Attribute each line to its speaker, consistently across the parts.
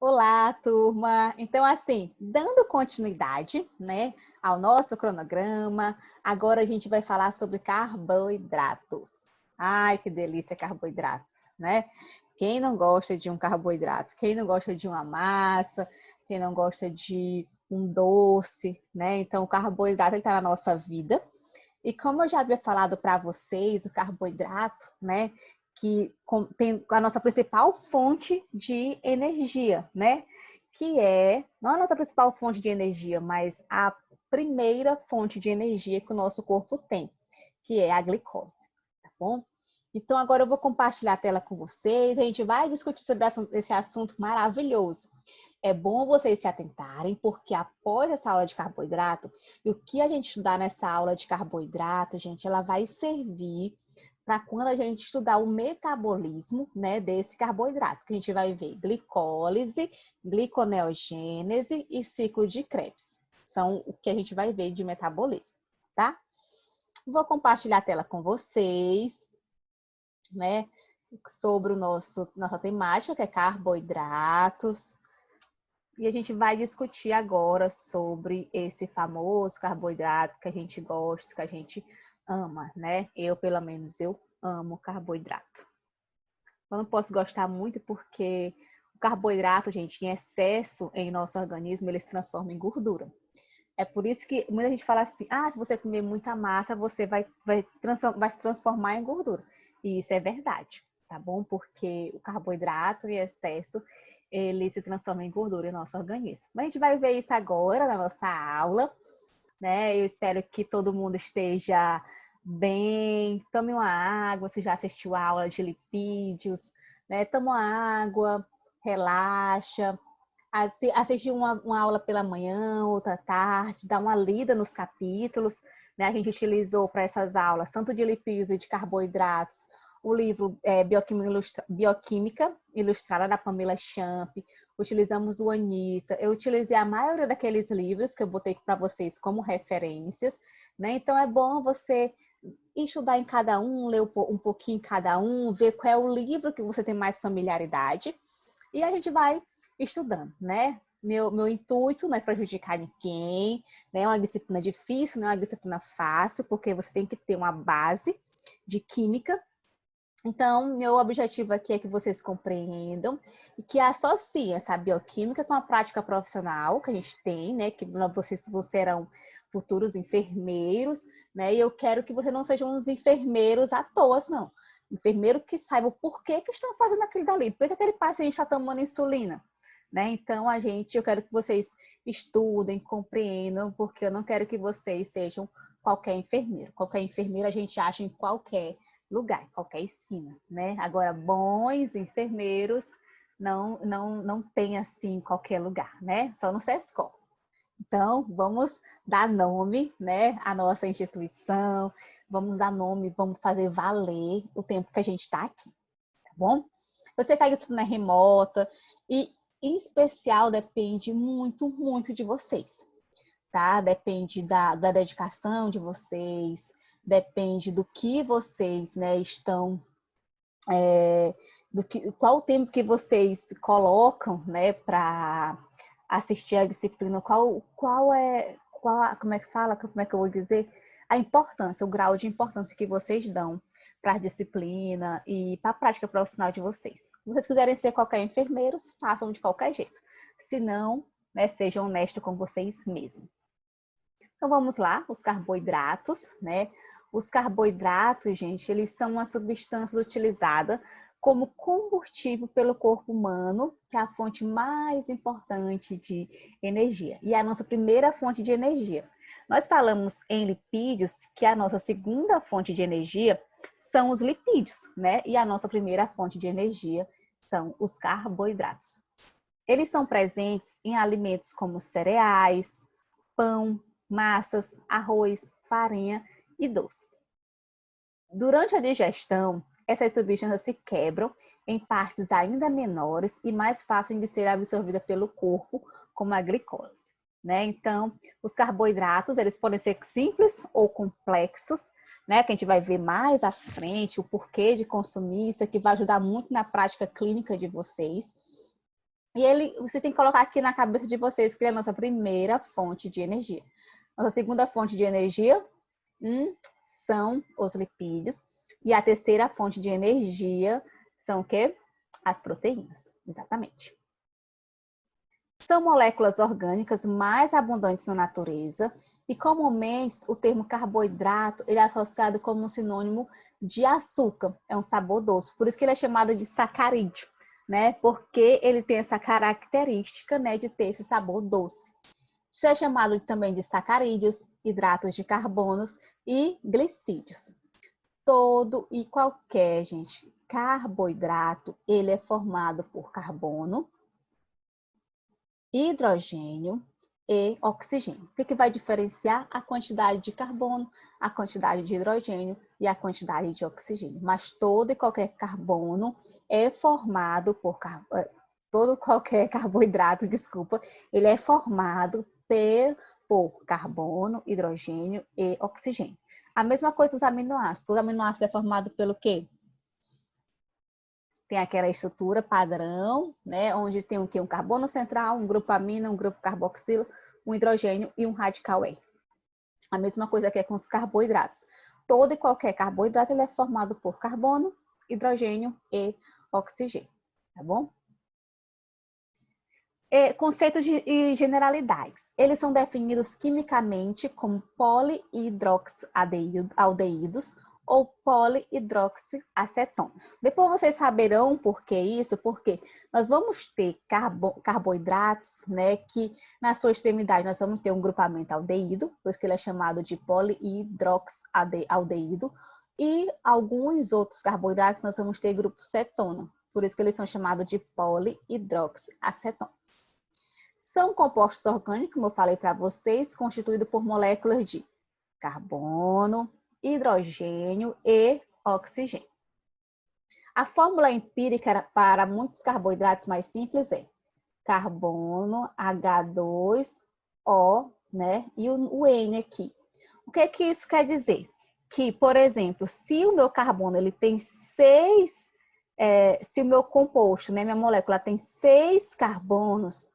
Speaker 1: Olá, turma! Então, assim, dando continuidade, né, ao nosso cronograma, agora a gente vai falar sobre carboidratos. Ai, que delícia, carboidratos, né? Quem não gosta de um carboidrato? Quem não gosta de uma massa? Quem não gosta de um doce, né? Então, o carboidrato está na nossa vida. E como eu já havia falado para vocês, o carboidrato, né, que tem a nossa principal fonte de energia, né? Que é, não a nossa principal fonte de energia, mas a primeira fonte de energia que o nosso corpo tem, que é a glicose, tá bom? Então agora eu vou compartilhar a tela com vocês, a gente vai discutir sobre esse assunto maravilhoso. É bom vocês se atentarem, porque após essa aula de carboidrato, e o que a gente estudar nessa aula de carboidrato, gente, ela vai servir para quando a gente estudar o metabolismo, né, desse carboidrato, que a gente vai ver glicólise, gliconeogênese e ciclo de Krebs. São o que a gente vai ver de metabolismo, tá? Vou compartilhar a tela com vocês, né, sobre nossa temática, que é carboidratos. E a gente vai discutir agora sobre esse famoso carboidrato que a gente gosta, que a gente ama, né? Eu, pelo menos, eu amo carboidrato. Eu não posso gostar muito porque o carboidrato, gente, em excesso em nosso organismo, ele se transforma em gordura. É por isso que muita gente fala assim, se você comer muita massa, você vai se transformar em gordura. E isso é verdade, tá bom? Porque o carboidrato em excesso, ele se transforma em gordura em nosso organismo. Mas a gente vai ver isso agora na nossa aula, né? Eu espero que todo mundo esteja bem. Tome uma água, se já assistiu a aula de lipídios, né? Toma uma água, relaxa. Assistir uma aula pela manhã, outra tarde, dar uma lida nos capítulos, né? A gente utilizou para essas aulas, tanto de lipídios e de carboidratos, o livro Bioquímica Ilustrada da Pamela Champ, utilizamos o Anitta, eu utilizei a maioria daqueles livros que eu botei para vocês como referências, né? Então é bom você estudar em cada um, ler um pouquinho em cada um, ver qual é o livro que você tem mais familiaridade, e a gente vai estudando, né? Meu intuito não é prejudicar ninguém, né? É uma disciplina difícil, não é uma disciplina fácil, porque você tem que ter uma base de química. Então, meu objetivo aqui é que vocês compreendam e que associem essa bioquímica com a prática profissional que a gente tem, né? Que vocês serão futuros enfermeiros, né? E eu quero que vocês não sejam uns enfermeiros à toa, não. Enfermeiro que saiba por que estão fazendo aquilo dali, por que aquele paciente está tomando insulina, né? Então, eu quero que vocês estudem, compreendam, porque eu não quero que vocês sejam qualquer enfermeiro. Qualquer enfermeiro a gente acha em qualquer lugar, qualquer esquina, né? Agora, bons enfermeiros não tem assim em qualquer lugar, né? Só no SESCOM. Então, vamos dar nome, né, à nossa instituição, vamos dar nome, vamos fazer valer o tempo que a gente está aqui, tá bom? Eu sei que a disciplina é remota e, em especial, depende muito, muito de vocês, tá? Depende da dedicação de vocês, depende do que vocês, né, estão, qual o tempo que vocês colocam, né, para assistir a disciplina, como é que fala, como é que eu vou dizer? A importância, o grau de importância que vocês dão para a disciplina e para a prática profissional de vocês. Se vocês quiserem ser qualquer enfermeiros, façam de qualquer jeito. Se não, né, sejam honestos com vocês mesmos. Então vamos lá, os carboidratos, né? Os carboidratos, gente, eles são uma substância utilizada como combustível pelo corpo humano, que é a fonte mais importante de energia. E é a nossa primeira fonte de energia. Nós falamos em lipídios, que a nossa segunda fonte de energia são os lipídios, né? E a nossa primeira fonte de energia são os carboidratos. Eles são presentes em alimentos como cereais, pão, massas, arroz, farinha e doce. Durante a digestão, essas substâncias se quebram em partes ainda menores e mais fáceis de ser absorvidas pelo corpo, como a glicose, né? Então, os carboidratos, eles podem ser simples ou complexos, né? Que a gente vai ver mais à frente o porquê de consumir isso, que vai ajudar muito na prática clínica de vocês. E vocês têm que colocar aqui na cabeça de vocês que é a nossa primeira fonte de energia. Nossa segunda fonte de energia são os lipídios. E a terceira fonte de energia são o quê? As proteínas, exatamente. São moléculas orgânicas mais abundantes na natureza e comumente o termo carboidrato ele é associado como um sinônimo de açúcar, é um sabor doce, por isso que ele é chamado de sacarídeo, né? Porque ele tem essa característica, né, de ter esse sabor doce. Isso é chamado também de sacarídeos, hidratos de carbonos e glicídios. Todo e qualquer, gente, carboidrato, ele é formado por carbono, hidrogênio e oxigênio. O que vai diferenciar? A quantidade de carbono, a quantidade de hidrogênio e a quantidade de oxigênio. Mas todo e qualquer carbono é formado por todo qualquer carboidrato, desculpa, ele é formado por carbono, hidrogênio e oxigênio. A mesma coisa dos aminoácidos. Todo aminoácido é formado pelo quê? Tem aquela estrutura padrão, né? Onde tem o quê? Um carbono central, um grupo amina, um grupo carboxilo, um hidrogênio e um radical E. A mesma coisa que é com os carboidratos. Todo e qualquer carboidrato ele é formado por carbono, hidrogênio e oxigênio, tá bom? Conceitos e generalidades. Eles são definidos quimicamente como polihidroxialdeídos ou polihidroxiacetonos. Depois vocês saberão por que isso, porque nós vamos ter carboidratos, né, que na sua extremidade nós vamos ter um grupamento aldeído, por isso que ele é chamado de polihidroxialdeído, e alguns outros carboidratos nós vamos ter grupo cetona, por isso que eles são chamados de polihidroxiacetonos. São compostos orgânicos, como eu falei para vocês, constituídos por moléculas de carbono, hidrogênio e oxigênio. A fórmula empírica para muitos carboidratos mais simples é carbono, H2O, né? E o N aqui. O que isso quer dizer? Que, por exemplo, se o meu carbono ele tem 6, se o meu composto, né, minha molécula tem 6 carbonos,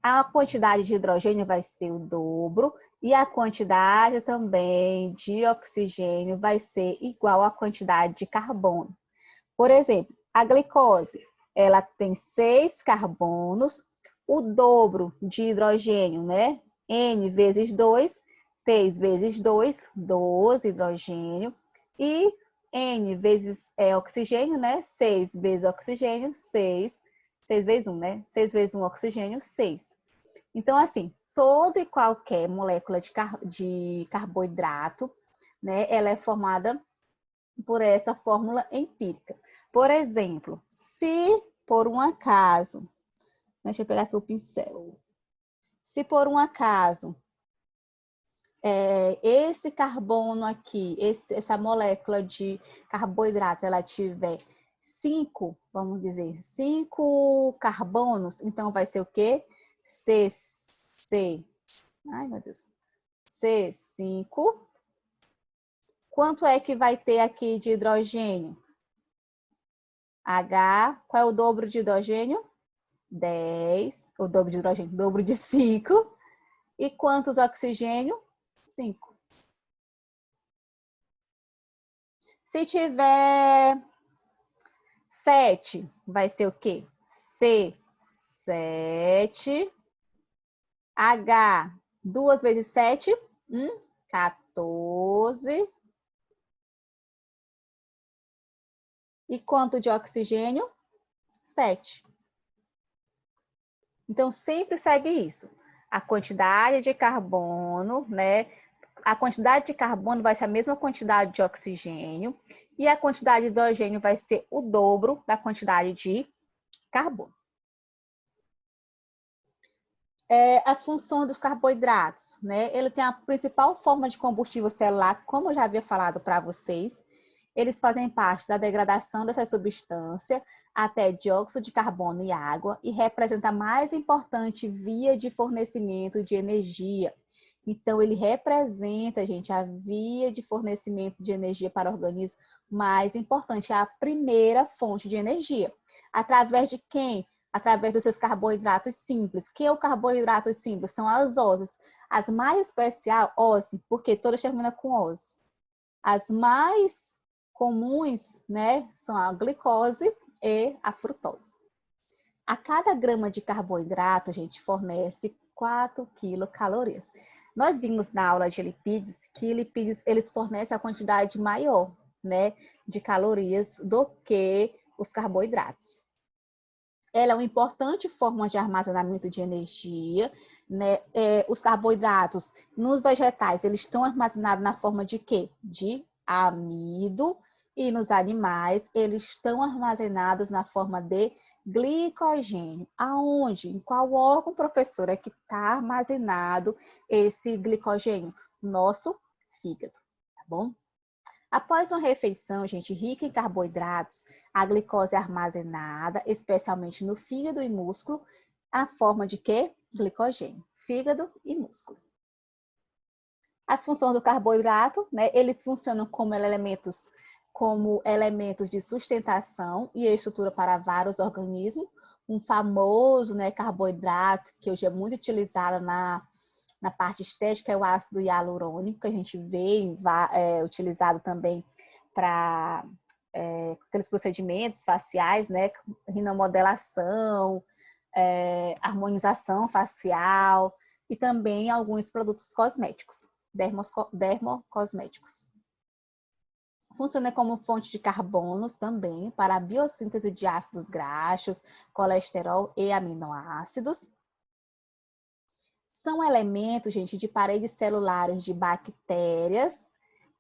Speaker 1: a quantidade de hidrogênio vai ser o dobro e a quantidade também de oxigênio vai ser igual à quantidade de carbono. Por exemplo, a glicose, ela tem 6 carbonos, o dobro de hidrogênio, né? N vezes 2, 6 vezes 2, 12 hidrogênio. E N vezes oxigênio, né? 6 vezes oxigênio, 6 vezes 1, né? 6 vezes 1 oxigênio, 6. Então, assim, toda e qualquer molécula de carboidrato, né? Ela é formada por essa fórmula empírica. Por exemplo, se por um acaso, deixa eu pegar aqui o pincel. Se por um acaso esse carbono aqui, essa molécula de carboidrato, ela tiver 5, vamos dizer, 5 carbonos, então vai ser o quê? Ai, meu Deus. C5. Quanto é que vai ter aqui de hidrogênio? H, qual é o dobro de hidrogênio? 10. O dobro de hidrogênio, dobro de 5. E quantos oxigênio? 5. Se tiver 7, vai ser o quê? C7. H, 2 vezes 7, 14. E quanto de oxigênio? 7. Então, sempre segue isso. A quantidade de carbono, né? A quantidade de carbono vai ser a mesma quantidade de oxigênio e a quantidade de hidrogênio vai ser o dobro da quantidade de carbono. As funções dos carboidratos, né? Ele tem a principal forma de combustível celular, como eu já havia falado para vocês. Eles fazem parte da degradação dessa substância até dióxido de carbono e água e representa a mais importante via de fornecimento de energia. Então, ele representa, gente, a via de fornecimento de energia para o organismo mais importante, é a primeira fonte de energia. Através de quem? através dos seus carboidratos simples. O que é o carboidrato simples? São as oses. As mais especiais, ose, porque todas terminam com ose. As mais comuns, né, são a glicose e a frutose. A cada grama de carboidrato, a gente fornece 4 quilocalorias. Nós vimos na aula de lipídios que lipídios eles fornecem a quantidade maior, né, de calorias do que os carboidratos. Ela é uma importante forma de armazenamento de energia, né? Os carboidratos nos vegetais, eles estão armazenados na forma de quê? De amido. E nos animais, eles estão armazenados na forma de glicogênio. Aonde? Em qual órgão, professora, é que está armazenado esse glicogênio? Nosso fígado, tá bom? Após uma refeição, gente, rica em carboidratos, a glicose é armazenada, especialmente no fígado e músculo, a forma de quê? Glicogênio, fígado e músculo. As funções do carboidrato, né? Eles funcionam como elementos de sustentação e estrutura para vários organismos. Um famoso, né, carboidrato que hoje é muito utilizado na parte estética é o ácido hialurônico, que a gente vê utilizado também para aqueles procedimentos faciais, né? Rinomodelação, harmonização facial e também alguns produtos cosméticos, dermocosméticos. Funciona como fonte de carbonos também para a biossíntese de ácidos graxos, colesterol e aminoácidos. São elementos, gente, de paredes celulares de bactérias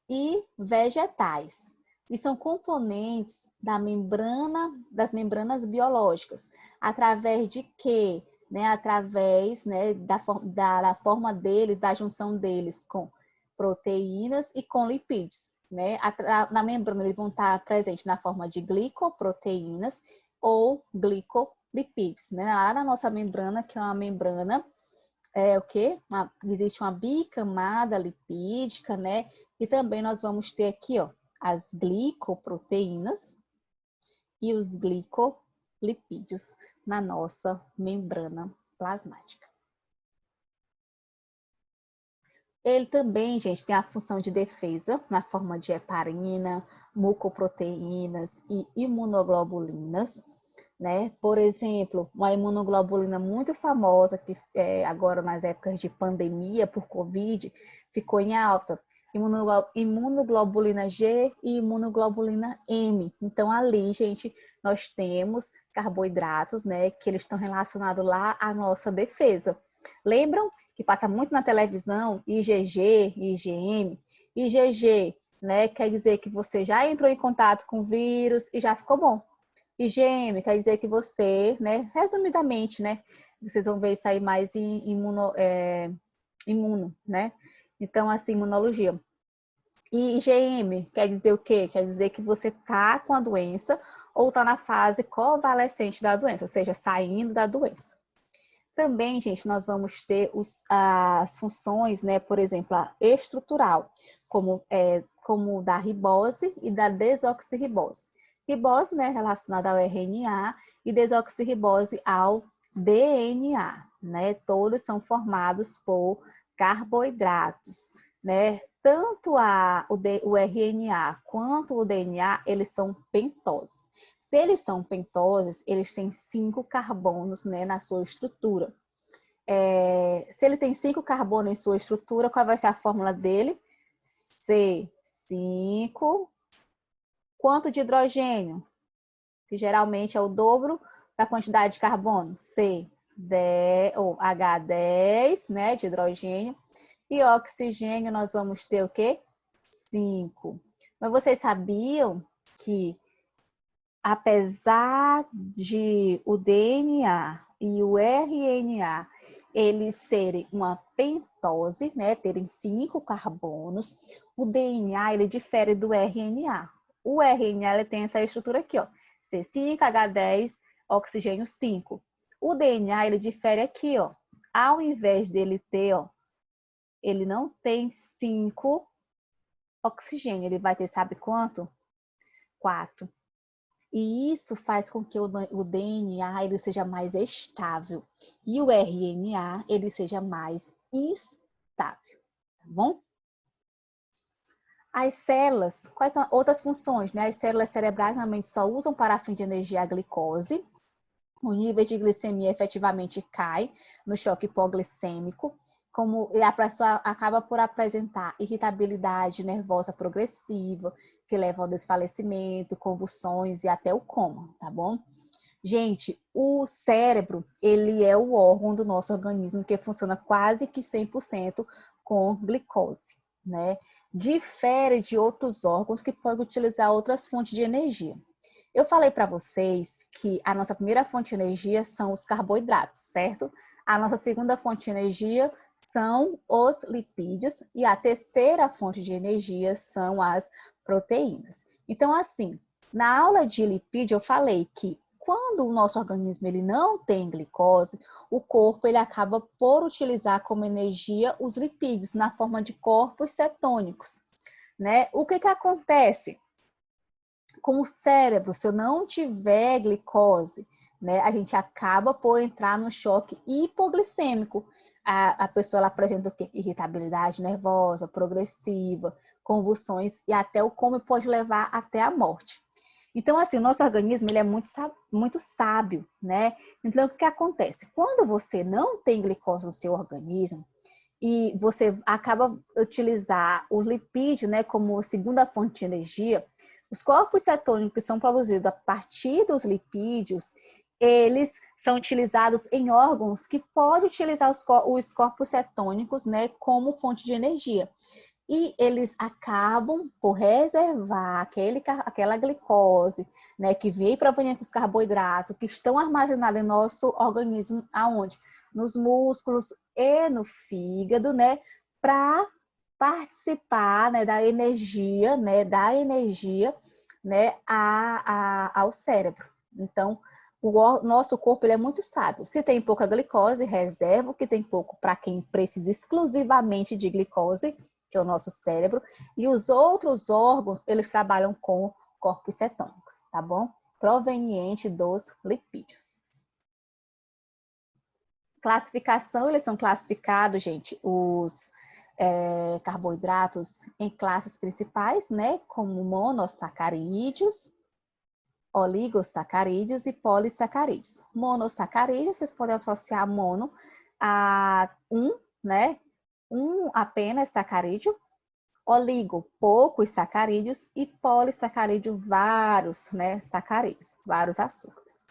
Speaker 1: e vegetais. E são componentes das membranas biológicas. Através de quê? Né? Através, né, da forma deles, da junção deles com proteínas e com lipídios. Né? Na membrana eles vão estar presentes na forma de glicoproteínas ou glicolipídios. Né? Lá na nossa membrana, que é uma membrana o quê? Existe uma bicamada lipídica, né? E também nós vamos ter aqui, ó, as glicoproteínas e os glicolipídios na nossa membrana plasmática. Ele também, gente, tem a função de defesa na forma de heparina, mucoproteínas e imunoglobulinas. Né? Por exemplo, uma imunoglobulina muito famosa, que agora nas épocas de pandemia por Covid, ficou em alta, imunoglobulina G e imunoglobulina M. Então, ali, gente, nós temos carboidratos, né, que eles estão relacionados lá à nossa defesa. Lembram que passa muito na televisão IgG, IgM? IgG, né, quer dizer que você já entrou em contato com o vírus e já ficou bom. IgM quer dizer que você, né, resumidamente, né, vocês vão ver isso aí mais em imuno, né? Então, assim, imunologia. E IgM quer dizer o quê? Quer dizer que você tá com a doença ou tá na fase convalescente da doença, ou seja, saindo da doença. Também, gente, nós vamos ter as funções, né, por exemplo, a estrutural, como da ribose e da desoxirribose. Ribose, né, relacionada ao RNA e desoxirribose ao DNA, né? Todos são formados por carboidratos, né? Tanto o RNA quanto o DNA, eles são pentoses. Se eles são pentoses, eles têm 5 carbonos, né, na sua estrutura. Se ele tem 5 carbonos em sua estrutura, qual vai ser a fórmula dele? C5. Quanto de hidrogênio? Que geralmente é o dobro da quantidade de carbono. ou H10, né, de hidrogênio. E oxigênio nós vamos ter o quê? 5. Mas vocês sabiam que apesar de o DNA e o RNA eles serem uma pentose, né, terem 5 carbonos, o DNA ele difere do RNA. O RNA ele tem essa estrutura aqui, ó, C5H10, oxigênio 5. O DNA ele difere aqui, ó. Ao invés dele ter, ó, ele não tem 5 oxigênio, ele vai ter, sabe quanto? 4. E isso faz com que o DNA ele seja mais estável e o RNA ele seja mais instável, tá bom? As células, quais são outras funções, né? As células cerebrais normalmente só usam para fim de energia a glicose. O nível de glicemia efetivamente cai no choque hipoglicêmico, e a pessoa acaba por apresentar irritabilidade nervosa progressiva, que leva ao desfalecimento, convulsões e até o coma, tá bom? Gente, o cérebro, ele é o órgão do nosso organismo que funciona quase que 100% com glicose, né? Difere de outros órgãos que podem utilizar outras fontes de energia. Eu falei para vocês que a nossa primeira fonte de energia são os carboidratos, certo? A nossa segunda fonte de energia são os lipídios e a terceira fonte de energia são as proteínas. Então, assim, na aula de lipídio eu falei que quando o nosso organismo ele não tem glicose, o corpo ele acaba por utilizar como energia os lipídios na forma de corpos cetônicos, né? O que acontece com o cérebro? Se eu não tiver glicose, né, a gente acaba por entrar no choque hipoglicêmico. A pessoa ela apresenta o quê? Irritabilidade nervosa, progressiva, convulsões e até o coma pode levar até a morte. Então, assim, o nosso organismo ele é muito sábio, né? Então, o que acontece? Quando você não tem glicose no seu organismo e você acaba utilizar o lipídio, né, como segunda fonte de energia, os corpos cetônicos que são produzidos a partir dos lipídios, eles são utilizados em órgãos que podem utilizar os corpos cetônicos, né, como fonte de energia. E eles acabam por reservar aquela glicose, né, que veio proveniente dos carboidratos, que estão armazenados em nosso organismo, aonde? Nos músculos e no fígado, né, para participar, né, da energia, né, ao cérebro. Então, o nosso corpo ele é muito sábio. Se tem pouca glicose, reserva o que tem pouco para quem precisa exclusivamente de glicose, que é o nosso cérebro, e os outros órgãos, eles trabalham com corpos cetônicos, tá bom? Proveniente dos lipídios. Classificação, eles são classificados, gente, os carboidratos em classes principais, né? Como monossacarídeos, oligosacarídeos e polissacarídeos. Monossacarídeos, vocês podem associar mono a né? Apenas sacarídeo, oligo, poucos sacarídeos e polissacarídeo, vários, né, sacarídeos, vários açúcares.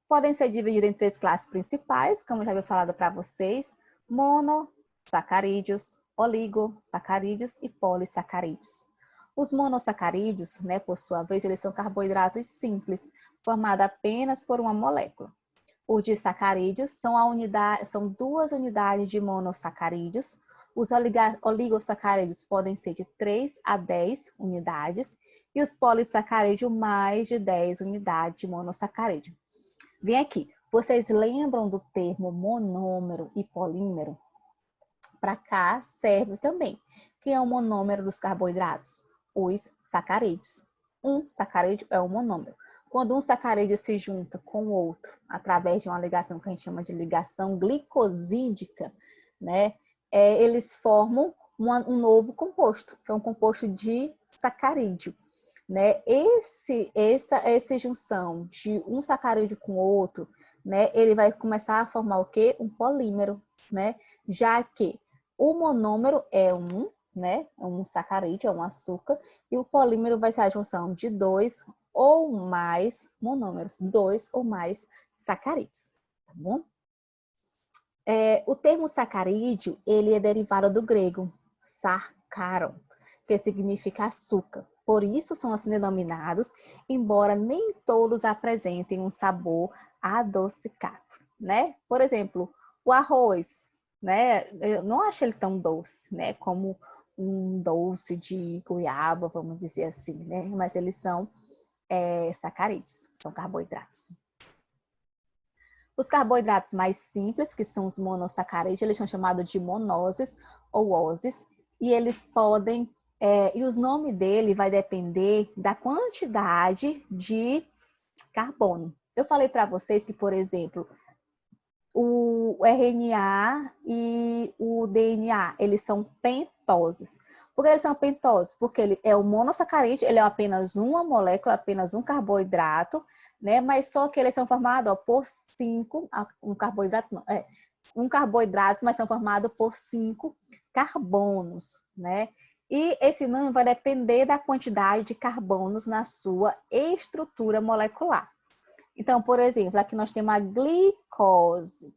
Speaker 1: Podem ser divididos em 3 classes principais, como eu já havia falado para vocês, monossacarídeos, oligosacarídeos e polissacarídeos. Os monossacarídeos, né, por sua vez, eles são carboidratos simples, formados apenas por uma molécula. Os disacarídeos são 2 unidades de monossacarídeos. Os oligosacarídeos podem ser de 3 a 10 unidades e os polissacarídeos mais de 10 unidades de monossacarídeo. Vem aqui, vocês lembram do termo monômero e polímero? Para cá serve também. Quem é o monômero dos carboidratos? Os sacarídeos. Um sacarídeo é um monômero. Quando um sacarídeo se junta com o outro, através de uma ligação que a gente chama de ligação glicosídica, né, eles formam um novo composto, que é um composto de sacarídeo. Né? Essa junção de um sacarídeo com outro, né, ele vai começar a formar o quê? Um polímero, né? Já que o monômero é né, um sacarídeo, é um açúcar, e o polímero vai ser a junção de 2 ou mais monômeros, 2 ou mais sacarídeos, tá bom? O termo sacarídeo, ele é derivado do grego sarkaron, que significa açúcar. Por isso são assim denominados, embora nem todos apresentem um sabor adocicado, né? Por exemplo, o arroz, né? Eu não acho ele tão doce, né? Como um doce de goiaba, vamos dizer assim, né? Mas eles são sacarídeos, são carboidratos. Os carboidratos mais simples, que são os monossacarídeos, eles são chamados de monoses ou oses, e eles podem E os nomes dele vai depender da quantidade de carbono. Eu falei para vocês que, por exemplo, o RNA e o DNA, eles são pentoses. Por que eles são pentoses? Porque ele é um monossacarídeo, ele é apenas uma molécula, apenas um carboidrato, né? Mas só que eles são formados por 5, um carboidrato não, um carboidrato, mas são formados por 5 carbonos, né? E esse nome vai depender da quantidade de carbonos na sua estrutura molecular. Então, por exemplo, aqui nós temos a glicose,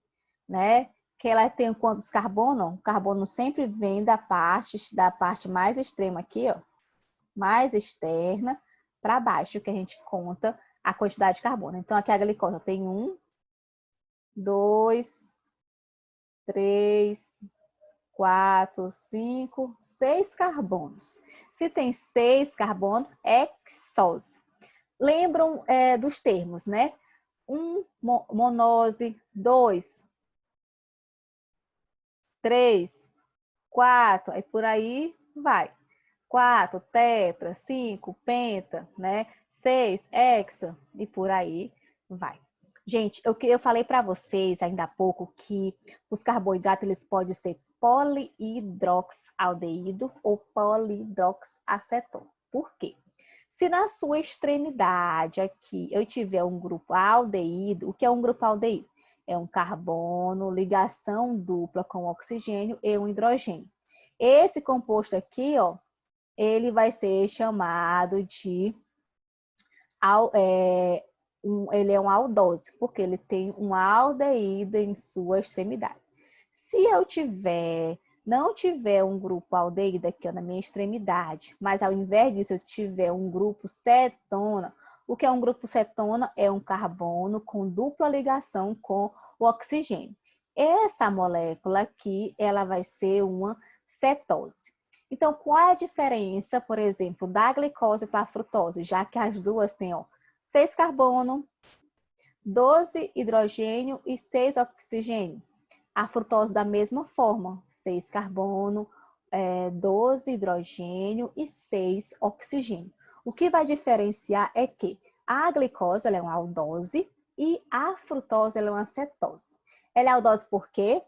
Speaker 1: né? Que ela tem quantos carbonos? O carbono sempre vem da parte mais extrema aqui, ó, mais externa, para baixo, que a gente conta a quantidade de carbono. Então, aqui a glicose tem 1, 2, 3, 4, 5, 6 carbonos. Se tem 6 carbonos, é hexose. Lembram dos termos, né? 1, monose, 2, 3, 4, aí por aí vai. 4, tetra, 5, penta, né? 6, hexa, e por aí vai. Gente, eu falei para vocês ainda há pouco que os carboidratos eles podem ser polihidroxaldeído ou polihidroxacetona. Por quê? Se na sua extremidade aqui eu tiver um grupo aldeído, o que é um grupo aldeído? É um carbono, ligação dupla com oxigênio e um hidrogênio. Esse composto aqui, ó, ele vai ser chamado de ele é um aldose, porque ele tem um aldeído em sua extremidade. Se eu não tiver um grupo aldeído aqui ó, na minha extremidade, mas ao invés disso eu tiver um grupo cetona, o que é um grupo cetona? É um carbono com dupla ligação com o oxigênio. Essa molécula aqui, ela vai ser uma cetose. Então, qual é a diferença, por exemplo, da glicose para a frutose? Já que as duas têm, ó, 6 carbono, 12 hidrogênio e 6 oxigênio. A frutose da mesma forma, 6 carbono, 12 hidrogênio e 6 oxigênio. O que vai diferenciar é que a glicose ela é uma aldose e a frutose ela é uma cetose. Ela é aldose por quê?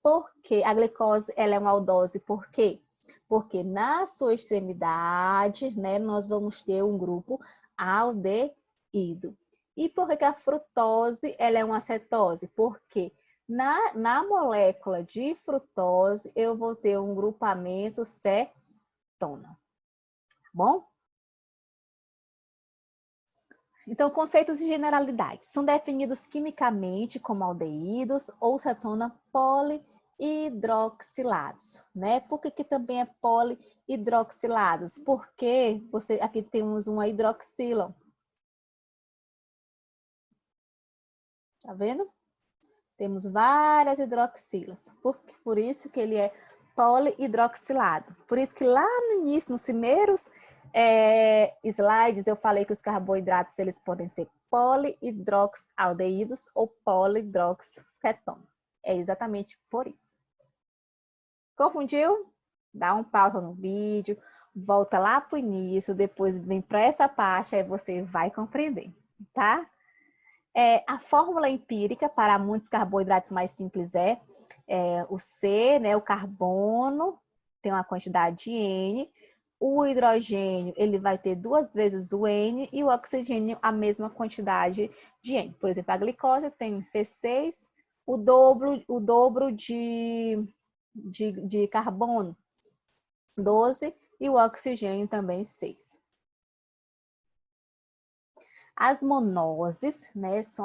Speaker 1: Porque a glicose ela é uma aldose por quê? Porque na sua extremidade, né, nós vamos ter um grupo aldeído. E por que a frutose ela é uma cetose? Porque na molécula de frutose eu vou ter um grupamento cetona. Bom? Então, conceitos de generalidade são definidos quimicamente como aldeídos ou cetona polihidroxilados, né? Por que também é polihidroxilados? Porque aqui temos uma hidroxila. Tá vendo? Temos várias hidroxilas. Por isso que ele é polihidroxilado. Por isso que lá no início, nos primeiros slides, eu falei que os carboidratos eles podem ser polihidroxaldeídos ou polihidroxcetona. É exatamente por isso. Confundiu? Dá um pausa no vídeo, volta lá para o início, depois vem para essa parte, aí você vai compreender, tá? A fórmula empírica para muitos carboidratos mais simples é o C, né, o carbono, tem uma quantidade de N, o hidrogênio ele vai ter 2 vezes o N e o oxigênio a mesma quantidade de N. Por exemplo, a glicose tem C6, o dobro de carbono, 12, e o oxigênio também 6. As monoses, né, são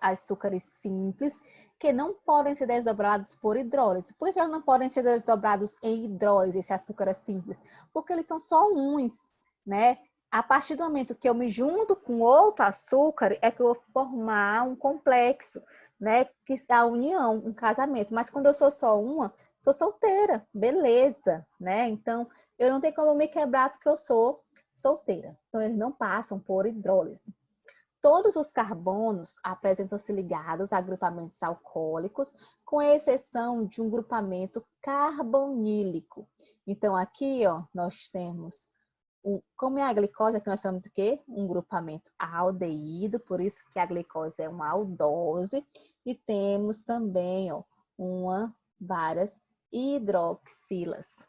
Speaker 1: açúcares simples que não podem ser desdobrados por hidrólise. Por que eles não podem ser desdobrados em hidrólise, esse açúcar simples? Porque eles são só uns, né? A partir do momento que eu me junto com outro açúcar, é que eu vou formar um complexo, né? Que é a união, um casamento. Mas quando eu sou só uma, sou solteira, beleza, né? Então, eu não tenho como me quebrar porque eu sou solteira. Então, eles não passam por hidrólise. Todos os carbonos apresentam-se ligados a agrupamentos alcoólicos, com exceção de um grupamento carbonílico. Então, aqui, ó, nós temos, como é a glicose, aqui nós temos o quê? Um grupamento aldeído, por isso que a glicose é uma aldose. E temos também, ó, várias hidroxilas.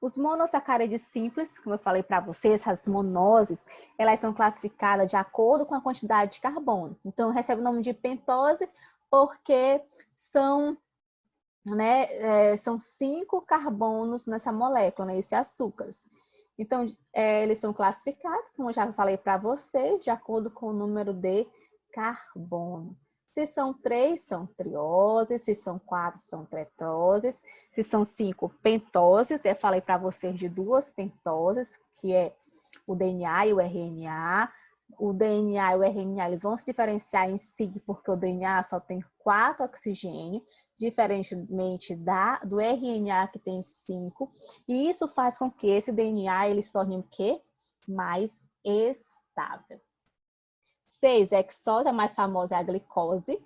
Speaker 1: Os monossacarídeos simples, como eu falei para vocês, as monoses, elas são classificadas de acordo com a quantidade de carbono. Então, recebe o nome de pentose porque são, né, são 5 carbonos nessa molécula, né, esses açúcares. Então, eles são classificados, como eu já falei para vocês, de acordo com o número de carbono. Se são 3, são trioses. Se são 4, são tetoses. Se são 5, pentoses. Até falei para vocês de 2 pentoses, que é o DNA e o RNA. O DNA e o RNA eles vão se diferenciar em si, porque o DNA só tem 4 oxigênios, diferentemente do RNA, que tem 5. E isso faz com que esse DNA ele se torne o quê? Mais estável. 6, hexose, a mais famosa é a glicose.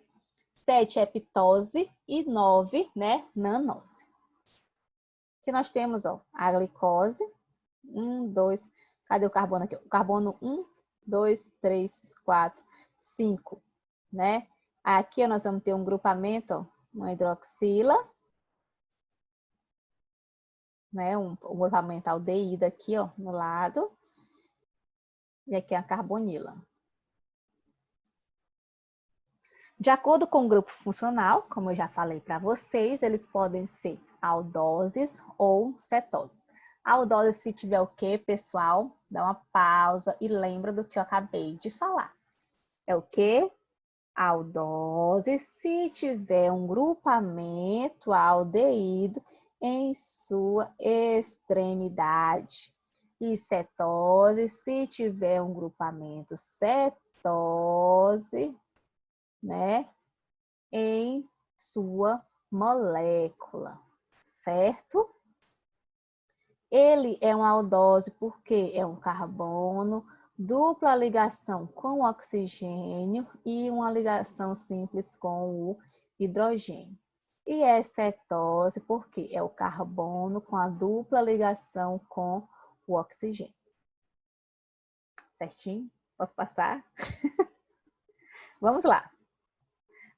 Speaker 1: 7, heptose. E 9, né, nanose. Aqui nós temos, ó, a glicose. 1, 2, cadê o carbono aqui? O carbono 1, 2, 3, 4, 5, né? Aqui nós vamos ter um grupamento, ó, uma hidroxila, né? Um grupamento aldeído aqui, ó, no lado. E aqui a carbonila. De acordo com o grupo funcional, como eu já falei para vocês, eles podem ser aldoses ou cetoses. Aldose se tiver o quê, pessoal? Dá uma pausa e lembra do que eu acabei de falar. É o quê? Aldose se tiver um grupamento aldeído em sua extremidade. E cetose se tiver um grupamento cetose, né, em sua molécula, certo? Ele é uma aldose porque é um carbono, dupla ligação com o oxigênio e uma ligação simples com o hidrogênio. E é cetose porque é o carbono com a dupla ligação com o oxigênio. Certinho? Posso passar? Vamos lá.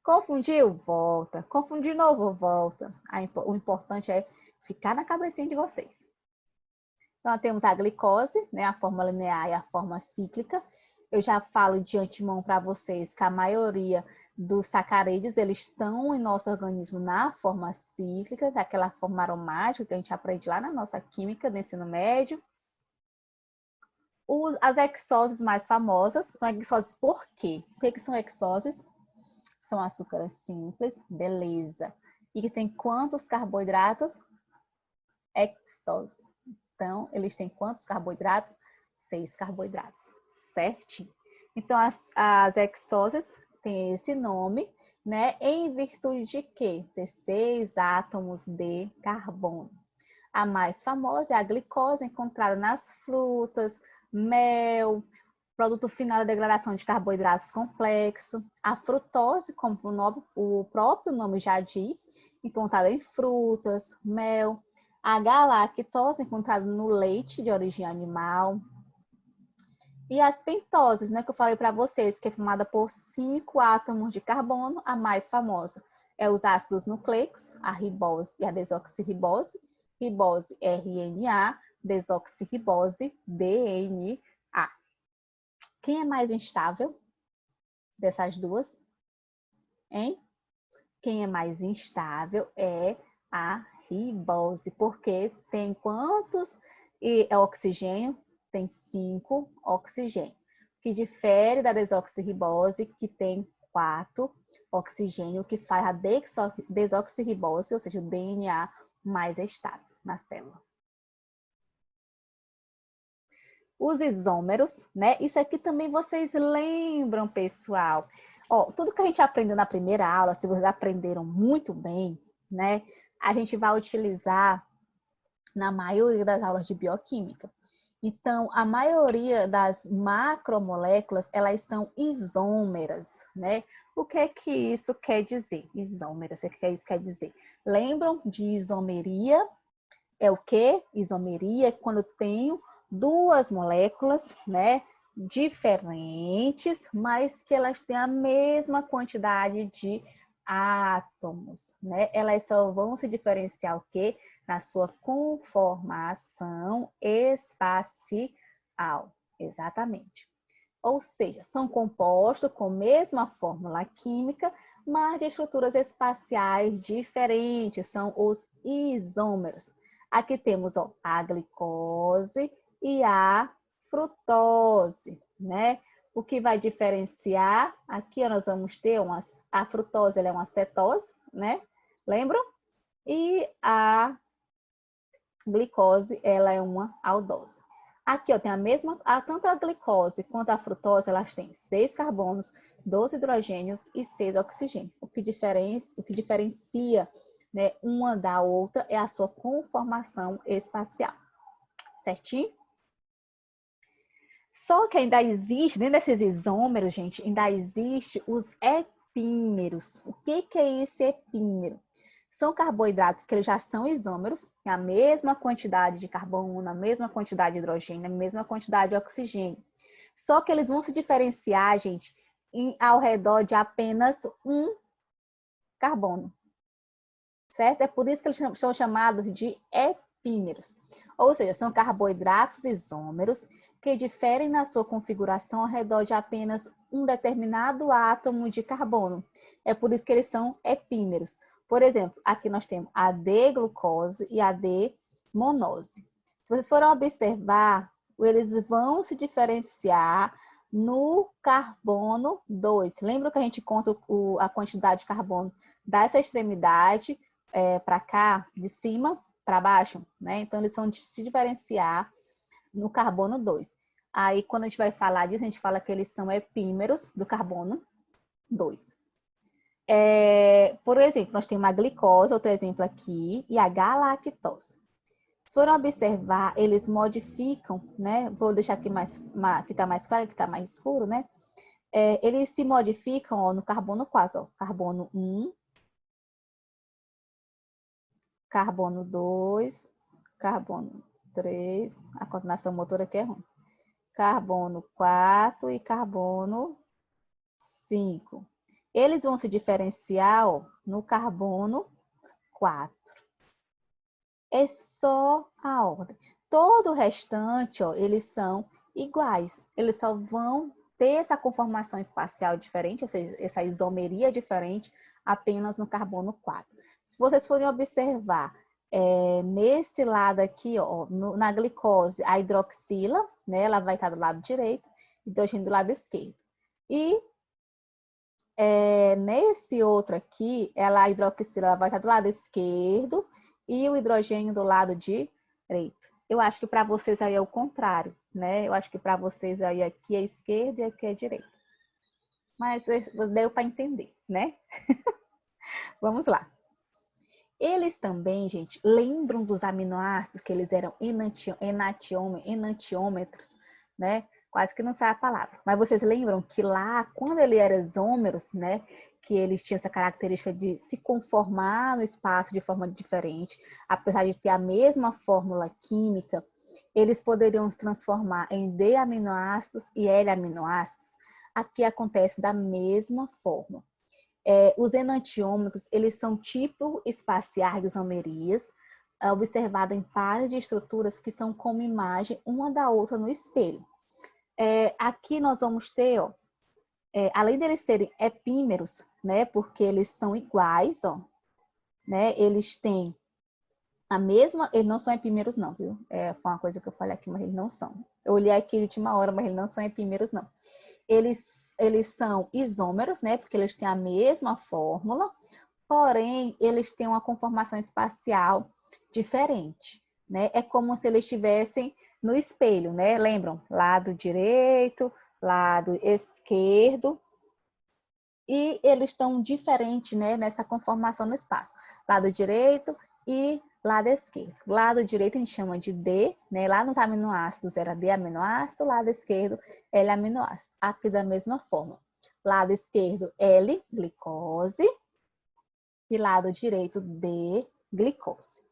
Speaker 1: Confundiu? Volta. Confundiu de novo? Volta. O importante é ficar na cabecinha de vocês. Então, nós temos a glicose, né, a forma linear e a forma cíclica. Eu já falo de antemão para vocês que a maioria dos sacarídeos, eles estão em nosso organismo na forma cíclica, daquela forma aromática que a gente aprende lá na nossa química do ensino médio. As hexoses mais famosas são hexoses por quê? Por que são hexoses? São açúcares simples, beleza. E que tem quantos carboidratos? Hexose. Então, eles têm quantos carboidratos? 6 carboidratos, certinho. Então, as hexoses têm esse nome, né? Em virtude de quê? Ter 6 átomos de carbono. A mais famosa é a glicose, encontrada nas frutas, mel, produto final da degradação de carboidratos complexo. A frutose, como o próprio nome já diz, encontrada em frutas, mel. A galactose, encontrada no leite de origem animal. E as pentoses, né, que eu falei para vocês, que é formada por 5 átomos de carbono, a mais famosa é os ácidos nucleicos, a ribose e a desoxirribose. Ribose RNA, desoxirribose DNA. Quem é mais instável dessas duas? Hein? Quem é mais instável é a ribose, porque tem quantos oxigênio? Tem 5 oxigênio, que difere da desoxirribose, que tem 4 oxigênio, que faz a desoxirribose, ou seja, o DNA mais estável na célula. Os isômeros, né? Isso aqui também vocês lembram, pessoal. Ó, tudo que a gente aprendeu na primeira aula, se vocês aprenderam muito bem, né? A gente vai utilizar na maioria das aulas de bioquímica. Então, a maioria das macromoléculas, elas são isômeras, né? O que é que isso quer dizer? Isômeras, o que é isso quer dizer? Lembram de isomeria? É o quê? Isomeria é quando eu tenho duas moléculas, né? Diferentes, mas que elas têm a mesma quantidade de átomos, né? Elas só vão se diferenciar o quê? Na sua conformação espacial. Exatamente. Ou seja, são compostos com a mesma fórmula química, mas de estruturas espaciais diferentes, são os isômeros. Aqui temos ó, a glicose e a frutose, né? O que vai diferenciar, aqui nós vamos ter a frutose, ela é uma cetose, né? Lembram? E a glicose, ela é uma aldose. Aqui, ó, tem a mesma, tanto a glicose quanto a frutose, elas têm 6 carbonos, 12 hidrogênios e 6 oxigênios. O que diferencia, né, uma da outra é a sua conformação espacial. Certinho? Só que ainda existe, dentro desses isômeros, gente, ainda existe os epímeros. O que é esse epímero? São carboidratos que eles já são isômeros, tem a mesma quantidade de carbono, a mesma quantidade de hidrogênio, a mesma quantidade de oxigênio. Só que eles vão se diferenciar, gente, ao redor de apenas um carbono. Certo? É por isso que eles são chamados de epímeros. Ou seja, são carboidratos isômeros que diferem na sua configuração ao redor de apenas um determinado átomo de carbono. É por isso que eles são epímeros. Por exemplo, aqui nós temos a D-glucose e a D-monose. Se vocês forem observar, eles vão se diferenciar no carbono 2. Lembra que a gente conta a quantidade de carbono dessa extremidade para cá, de cima para baixo, né? Então, eles vão se diferenciar no carbono 2. Aí, quando a gente vai falar disso, a gente fala que eles são epímeros do carbono 2. Por exemplo, nós temos a glicose, outro exemplo aqui, e a galactose. Se forem observar, eles modificam, né? Vou deixar aqui que está mais claro, que está mais escuro, né? Eles se modificam ó, no carbono 4, ó, carbono 1, carbono 2, carbono 3, a coordenação motora aqui é ruim. Carbono 4 e carbono 5. Eles vão se diferenciar ó, no carbono 4. É só a ordem. Todo o restante, ó, eles são iguais. Eles só vão ter essa conformação espacial diferente, ou seja, essa isomeria diferente, apenas no carbono 4. Se vocês forem observar, nesse lado aqui, ó, na glicose, a hidroxila, né, ela vai estar do lado direito, hidrogênio do lado esquerdo. E nesse outro aqui, a hidroxila vai estar do lado esquerdo e o hidrogênio do lado direito. Eu acho que para vocês aí é o contrário, né? Eu acho que para vocês aí aqui é esquerda e aqui é direita. Mas deu para entender, né? Vamos lá. Eles também, gente, lembram dos aminoácidos que eles eram enantiômetros, né? Quase que não sai a palavra. Mas vocês lembram que lá, quando ele era isômeros, né? Que eles tinham essa característica de se conformar no espaço de forma diferente, apesar de ter a mesma fórmula química, eles poderiam se transformar em D-aminoácidos e L-aminoácidos. Aqui acontece da mesma forma. Os enantiômetros, eles são tipo espaciais de isomerias, observado em pares de estruturas que são como imagem uma da outra no espelho. Aqui nós vamos ter, ó, além deles serem epímeros, né, porque eles são iguais, ó, né, eles têm a mesma, eles não são epímeros não, viu? Foi uma coisa que eu falei aqui, mas eles não são. Eu olhei aqui de última hora, mas eles não são epímeros não. Eles são isômeros, né, porque eles têm a mesma fórmula, porém, eles têm uma conformação espacial diferente, né? É como se eles estivessem no espelho, né? Lembram? Lado direito, lado esquerdo. E eles estão diferentes, né? Nessa conformação no espaço. Lado direito e lado esquerdo. Lado direito a gente chama de D, né? Lá nos aminoácidos era D aminoácido, lado esquerdo L aminoácido. Aqui da mesma forma. Lado esquerdo L, glicose, e lado direito D, glicose.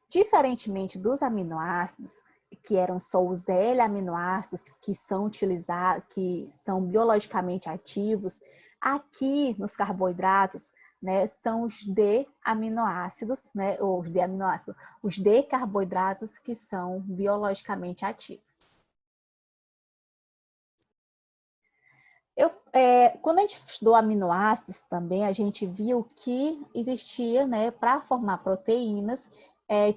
Speaker 1: Diferentemente dos aminoácidos, que eram só os L-aminoácidos que são utilizados, que são biologicamente ativos, aqui nos carboidratos, né, são os D-aminoácidos, né, ou os D-aminoácidos, os D-carboidratos que são biologicamente ativos. Quando a gente estudou aminoácidos também, a gente viu que existia, né, para formar proteínas,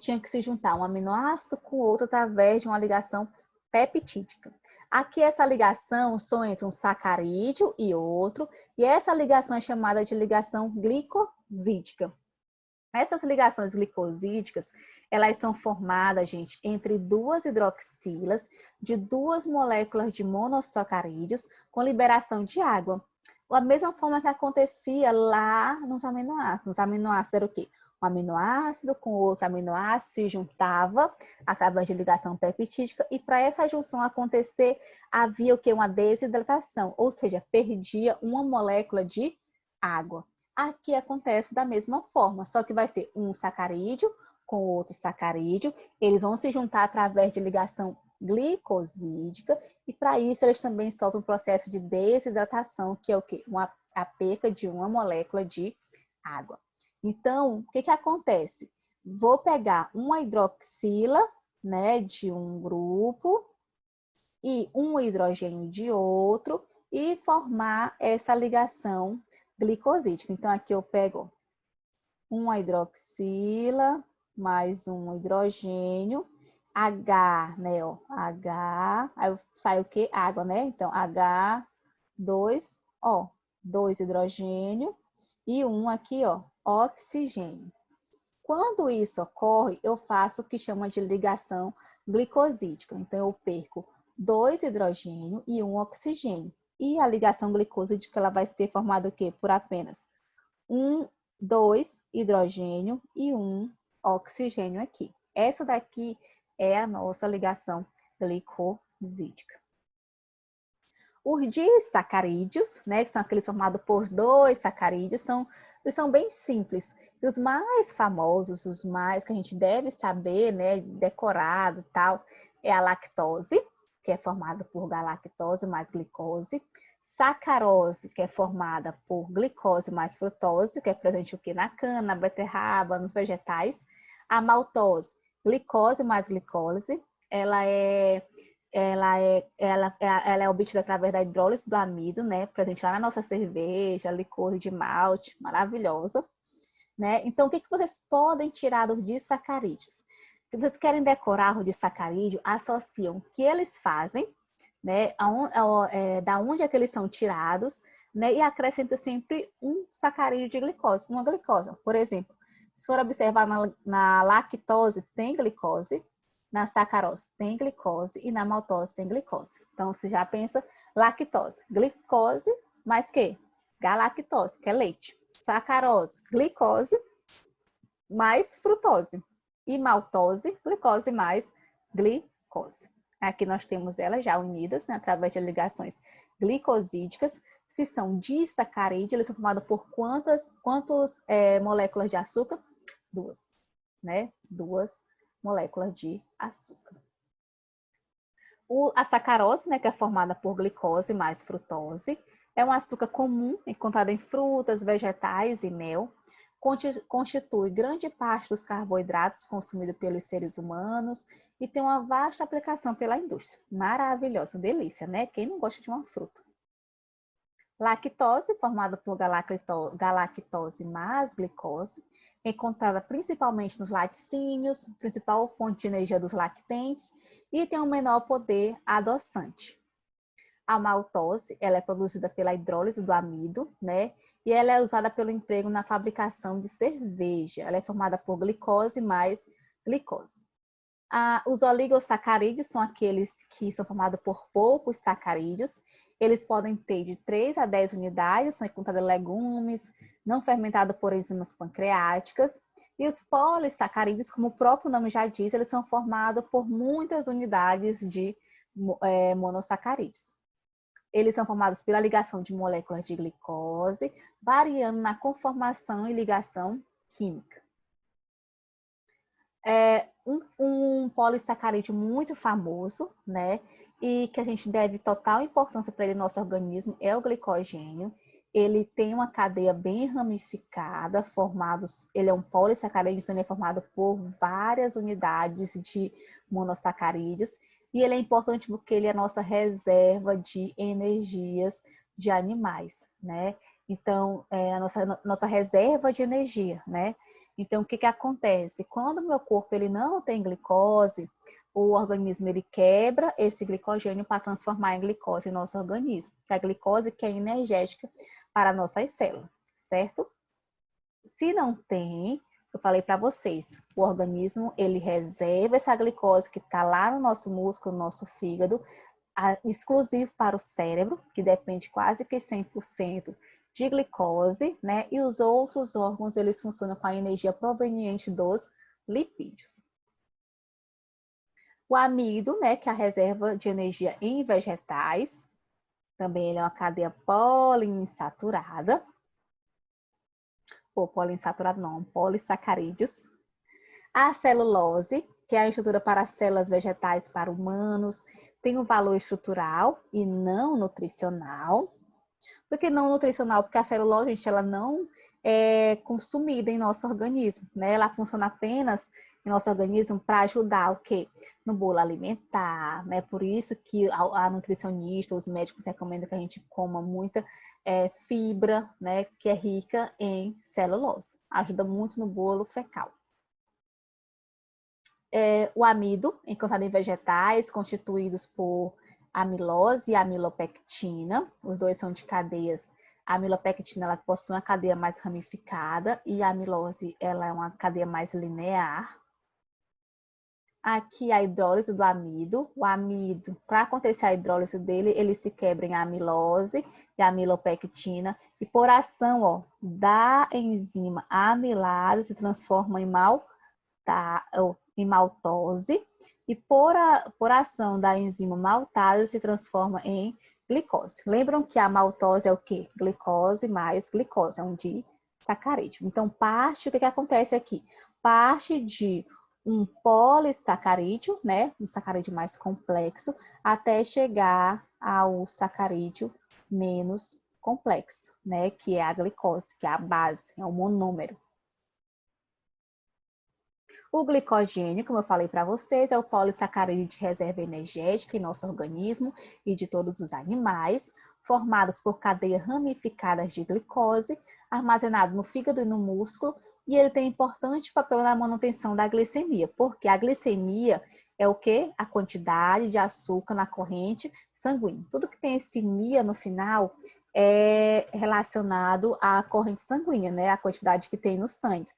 Speaker 1: tinha que se juntar um aminoácido com outro através de uma ligação peptídica. Aqui essa ligação só entre um sacarídeo e outro, e essa ligação é chamada de ligação glicosídica. Essas ligações glicosídicas, elas são formadas, gente, entre duas hidroxilas de duas moléculas de monossacarídeos com liberação de água. Da mesma forma que acontecia lá nos aminoácidos. Nos aminoácidos era o quê? Um aminoácido com outro aminoácido se juntava através de ligação peptídica e para essa junção acontecer havia o quê? Uma desidratação, ou seja, perdia uma molécula de água. Aqui acontece da mesma forma, só que vai ser um sacarídeo com outro sacarídeo, eles vão se juntar através de ligação glicosídica e para isso eles também sofrem um processo de desidratação, que é o quê? A perca de uma molécula de água. Então, o que acontece? Vou pegar uma hidroxila, né, de um grupo e um hidrogênio de outro e formar essa ligação glicosídica. Então, aqui eu pego uma hidroxila mais um hidrogênio, H, né, ó, H, aí sai o quê? Água, né? Então, H2O, 2 hidrogênio e um aqui, ó, oxigênio. Quando isso ocorre, eu faço o que chama de ligação glicosídica. Então, eu perco 2 hidrogênio e um oxigênio. E a ligação glicosídica ela vai ter formado o quê? Por apenas 2 hidrogênio e um oxigênio aqui. Essa daqui é a nossa ligação glicosídica. Os disacarídeos, né, que são aqueles formados por 2 sacarídeos, eles são bem simples. E os mais famosos, os mais que a gente deve saber, né, decorado e tal, é a lactose, que é formada por galactose mais glicose. Sacarose, que é formada por glicose mais frutose, que é presente o quê? Na cana, na beterraba, nos vegetais. A maltose, glicose mais glicose, ela é obtida através da hidrólise do amido, né? Presente lá na nossa cerveja, licor de malte, maravilhosa, né? Então, o que vocês podem tirar dos disacarídeos? Se vocês querem decorar o disacarídeo, associam o que eles fazem, né? Da onde é que eles são tirados, né? E acrescenta sempre um sacarídeo de glicose, uma glicose. Por exemplo, se for observar na lactose, tem glicose, na sacarose tem glicose e na maltose tem glicose. Então, você já pensa lactose, glicose mais que? Galactose, que é leite. Sacarose, glicose mais frutose. E maltose, glicose mais glicose. Aqui nós temos elas já unidas, né, através de ligações glicosídicas. Se são disacarídeos, eles são formados por quantas moléculas de açúcar? 2, né? 2 moléculas de açúcar. A sacarose, né, que é formada por glicose mais frutose, é um açúcar comum, encontrado em frutas, vegetais e mel. Constitui grande parte dos carboidratos consumidos pelos seres humanos e tem uma vasta aplicação pela indústria. Maravilhosa, delícia, né? Quem não gosta de uma fruta? Lactose, formada por galactose mais glicose, encontrada principalmente nos laticínios, principal fonte de energia dos lactentes, e tem um menor poder adoçante. A maltose, ela é produzida pela hidrólise do amido, né? E ela é usada pelo emprego na fabricação de cerveja. Ela é formada por glicose mais glicose. Os oligosacarídeos são aqueles que são formados por poucos sacarídeos Eles podem ter de 3 a 10 unidades, são contados legumes, não fermentado por enzimas pancreáticas. E os polissacarídeos, como o próprio nome já diz, eles são formados por muitas unidades de monossacarídeos. Eles são formados pela ligação de moléculas de glicose, variando na conformação e ligação química. Um polissacarídeo muito famoso, né? E que a gente deve total importância para ele no nosso organismo é o glicogênio. Ele tem uma cadeia bem ramificada, ele é um polissacarídeo, então ele é formado por várias unidades de monossacarídeos. E ele é importante porque ele é a nossa reserva de energias de animais, né? Então, é a nossa reserva de energia, né? Então, o que acontece? Quando o meu corpo ele não tem glicose, o organismo ele quebra esse glicogênio para transformar em glicose em nosso organismo. Que a glicose que é energética para nossas células, certo? Se não tem, eu falei para vocês, o organismo ele reserva essa glicose que está lá no nosso músculo, no nosso fígado, exclusivo para o cérebro, que depende quase que 100% de glicose, né? E os outros órgãos, eles funcionam com a energia proveniente dos lipídios. O amido, né, que é a reserva de energia em vegetais, também ele é uma cadeia poliinsaturada. Ou poliinsaturado não, polissacarídeos. A celulose, que é a estrutura para células vegetais para humanos, tem um valor estrutural e não nutricional. Por que não nutricional? Porque a celulose, gente, ela não é consumida em nosso organismo, né? Ela funciona apenas em nosso organismo para ajudar o quê? No bolo alimentar, né? Por isso que a nutricionista, os médicos recomendam que a gente coma muita fibra, né? Que é rica em celulose. Ajuda muito no bolo fecal. O amido, encontrado em vegetais, constituídos por amilose e amilopectina. Os dois são de cadeias. A amilopectina ela possui uma cadeia mais ramificada e a amilose ela é uma cadeia mais linear. Aqui a hidrólise do amido. O amido, para acontecer a hidrólise dele, ele se quebra em amilose e amilopectina. E por ação da enzima amilase, se transforma em maltose. E por ação da enzima maltase, se transforma em glicose. Lembram que a maltose é o quê? Glicose mais glicose, é um disacarídeo. Então, o que acontece aqui? Parte de um polissacarídeo, né? Um sacarídeo mais complexo, até chegar ao sacarídeo menos complexo, né? Que é a glicose, que é a base, é o monômero. O glicogênio, como eu falei para vocês, é o polissacarídeo de reserva energética em nosso organismo e de todos os animais, formados por cadeias ramificadas de glicose, armazenado no fígado e no músculo, e ele tem importante papel na manutenção da glicemia, porque a glicemia é o quê? A quantidade de açúcar na corrente sanguínea. Tudo que tem esse mia no final é relacionado à corrente sanguínea, né? A quantidade que tem no sangue.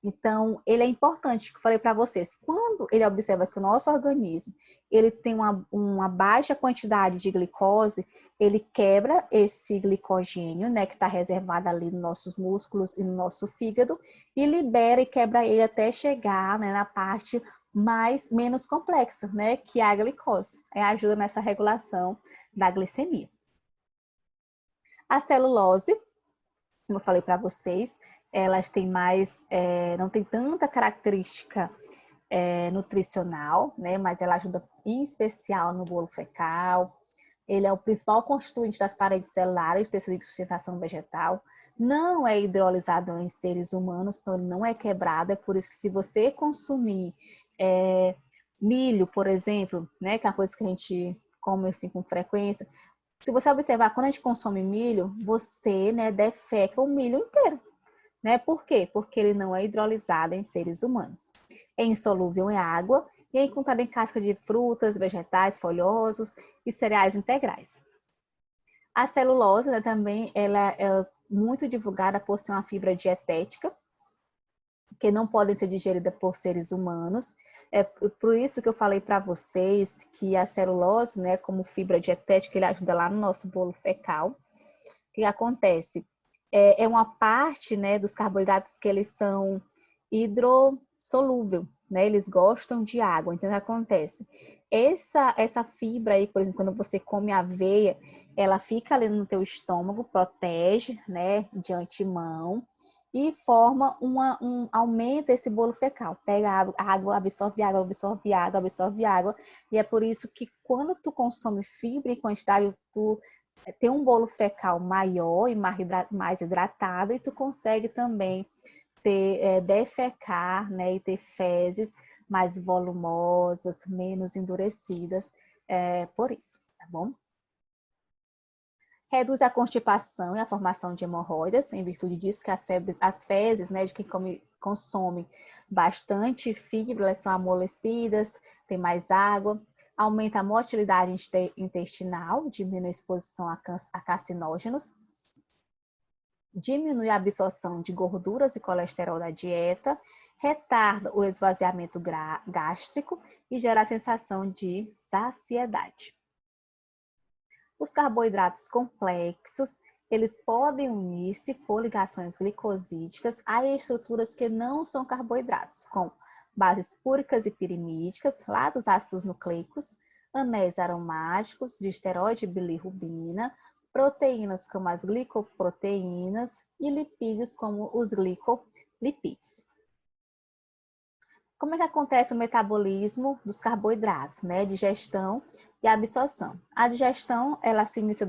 Speaker 1: Então, ele é importante, que eu falei para vocês, quando ele observa que o nosso organismo ele tem uma baixa quantidade de glicose, ele quebra esse glicogênio, né, que está reservado ali nos nossos músculos e no nosso fígado, e libera e quebra ele até chegar, né, na parte menos complexa, né, que é a glicose. Ajuda nessa regulação da glicemia. A celulose, como eu falei para vocês, elas têm não tem tanta característica nutricional, né? Mas ela ajuda em especial no bolo fecal. Ele é o principal constituinte das paredes celulares do tecido de sustentação vegetal. Não é hidrolisado em seres humanos, então ele não é quebrado. É por isso que se você consumir milho, por exemplo, né? Que é uma coisa que a gente come assim com frequência. Se você observar, quando a gente consome milho, você, né, defeca o milho inteiro. Né? Por quê? Porque ele não é hidrolisado em seres humanos. É insolúvel em água e é encontrado em casca de frutas, vegetais folhosos e cereais integrais. A celulose, né, também ela é muito divulgada por ser uma fibra dietética, que não podem ser digeridas por seres humanos. É por isso que eu falei para vocês que a celulose, né, como fibra dietética, ele ajuda lá no nosso bolo fecal. O que acontece? É uma parte, né, dos carboidratos que eles são hidrossolúvel, né? Eles gostam de água. Então, o que acontece? Essa fibra aí, por exemplo, quando você come aveia, ela fica ali no teu estômago, protege, né, de antemão e forma aumenta esse bolo fecal. Pega a água, absorve água, absorve água, absorve água. E é por isso que quando tu consome fibra em quantidade, tu tem um bolo fecal maior e mais hidratado e tu consegue também defecar, né, e ter fezes mais volumosas, menos endurecidas, por isso, tá bom? Reduz a constipação e a formação de hemorroidas, em virtude disso que as fezes, né, de quem consome bastante fibra, elas são amolecidas, tem mais água, aumenta a motilidade intestinal, diminui a exposição a carcinógenos, diminui a absorção de gorduras e colesterol da dieta, retarda o esvaziamento gástrico e gera a sensação de saciedade. Os carboidratos complexos, eles podem unir-se por ligações glicosídicas a estruturas que não são carboidratos, como bases púricas e pirimídicas, lá dos ácidos nucleicos, anéis aromáticos de esteroide e bilirrubina, proteínas como as glicoproteínas e lipídios como os glicolipídios. Como é que acontece o metabolismo dos carboidratos, né? Digestão e absorção. A digestão, ela se inicia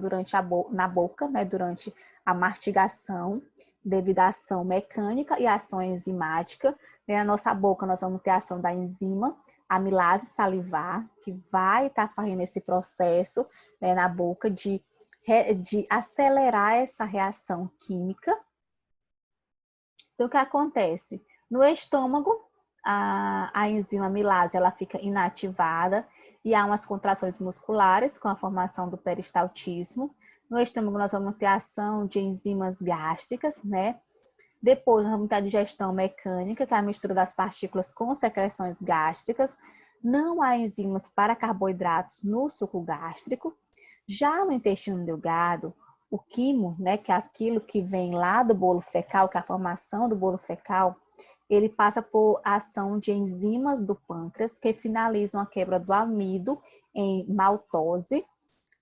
Speaker 1: na boca, né? Durante a mastigação, devido à ação mecânica e ação enzimática. Na nossa boca, nós vamos ter a ação da enzima amilase salivar, que vai estar fazendo esse processo, né, na boca de acelerar essa reação química. Então, o que acontece? No estômago, a enzima amilase ela fica inativada e há umas contrações musculares com a formação do peristaltismo. No estômago, nós vamos ter a ação de enzimas gástricas, né? Depois, nós vamos ter a digestão mecânica, que é a mistura das partículas com secreções gástricas. Não há enzimas para carboidratos no suco gástrico. Já no intestino delgado, o quimo, né, que é aquilo que vem lá do bolo fecal, que é a formação do bolo fecal, ele passa por ação de enzimas do pâncreas que finalizam a quebra do amido em maltose.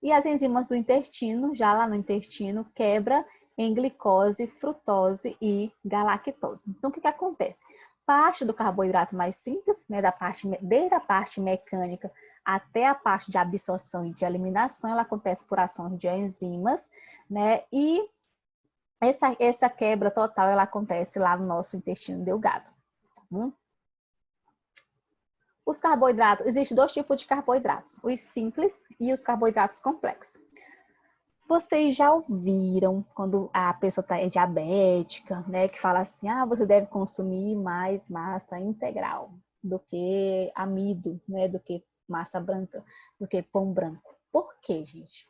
Speaker 1: E as enzimas do intestino, já lá no intestino, quebra em glicose, frutose e galactose. Então, o que acontece? Parte do carboidrato mais simples, né, desde a parte mecânica até a parte de absorção e de eliminação, ela acontece por ações de enzimas, né? E essa quebra total, ela acontece lá no nosso intestino delgado. Os carboidratos, existem dois tipos de carboidratos, os simples e os carboidratos complexos. Vocês já ouviram quando a pessoa é diabética, né, que fala assim, você deve consumir mais massa integral do que amido, né, do que massa branca, do que pão branco. Por quê, gente?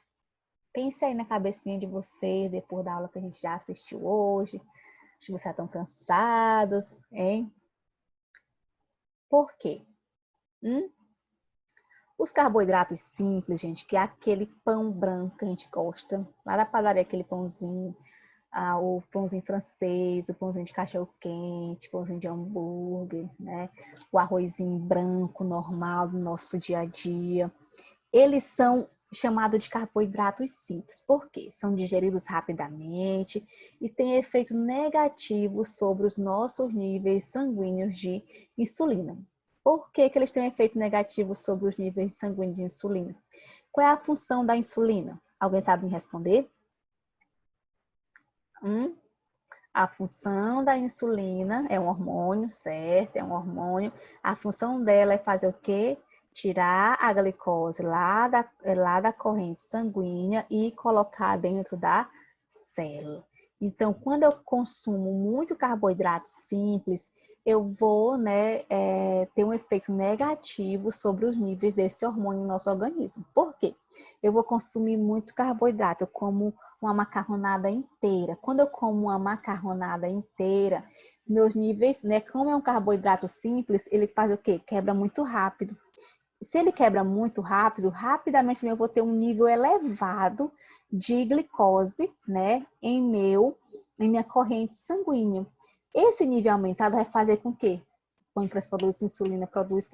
Speaker 1: Pense aí na cabecinha de vocês, depois da aula que a gente já assistiu hoje. Acho que vocês estão cansados, hein? Por quê? Os carboidratos simples, gente, que é aquele pão branco que a gente gosta, lá da padaria, aquele pãozinho, o pãozinho francês, o pãozinho de cachorro-quente, o pãozinho de hambúrguer, né? O arrozinho branco normal do nosso dia a dia. Eles são chamados de carboidratos simples. Por quê? São digeridos rapidamente e têm efeito negativo sobre os nossos níveis sanguíneos de insulina. Por que eles têm efeito negativo sobre os níveis sanguíneos de insulina? Qual é a função da insulina? Alguém sabe me responder? A função da insulina é um hormônio, certo? É um hormônio. A função dela é fazer o quê? Tirar a glicose lá da corrente sanguínea e colocar dentro da célula. Então, quando eu consumo muito carboidrato simples, eu vou, né, ter um efeito negativo sobre os níveis desse hormônio no nosso organismo. Por quê? Eu vou consumir muito carboidrato, eu como uma macarronada inteira. Quando eu como uma macarronada inteira, meus níveis, né? Como é um carboidrato simples, ele faz o quê? Quebra muito rápido. Se ele quebra muito rápido, rapidamente eu vou ter um nível elevado de glicose, né? Em minha corrente sanguínea. Esse nível aumentado vai fazer com que o pâncreas produz insulina, produz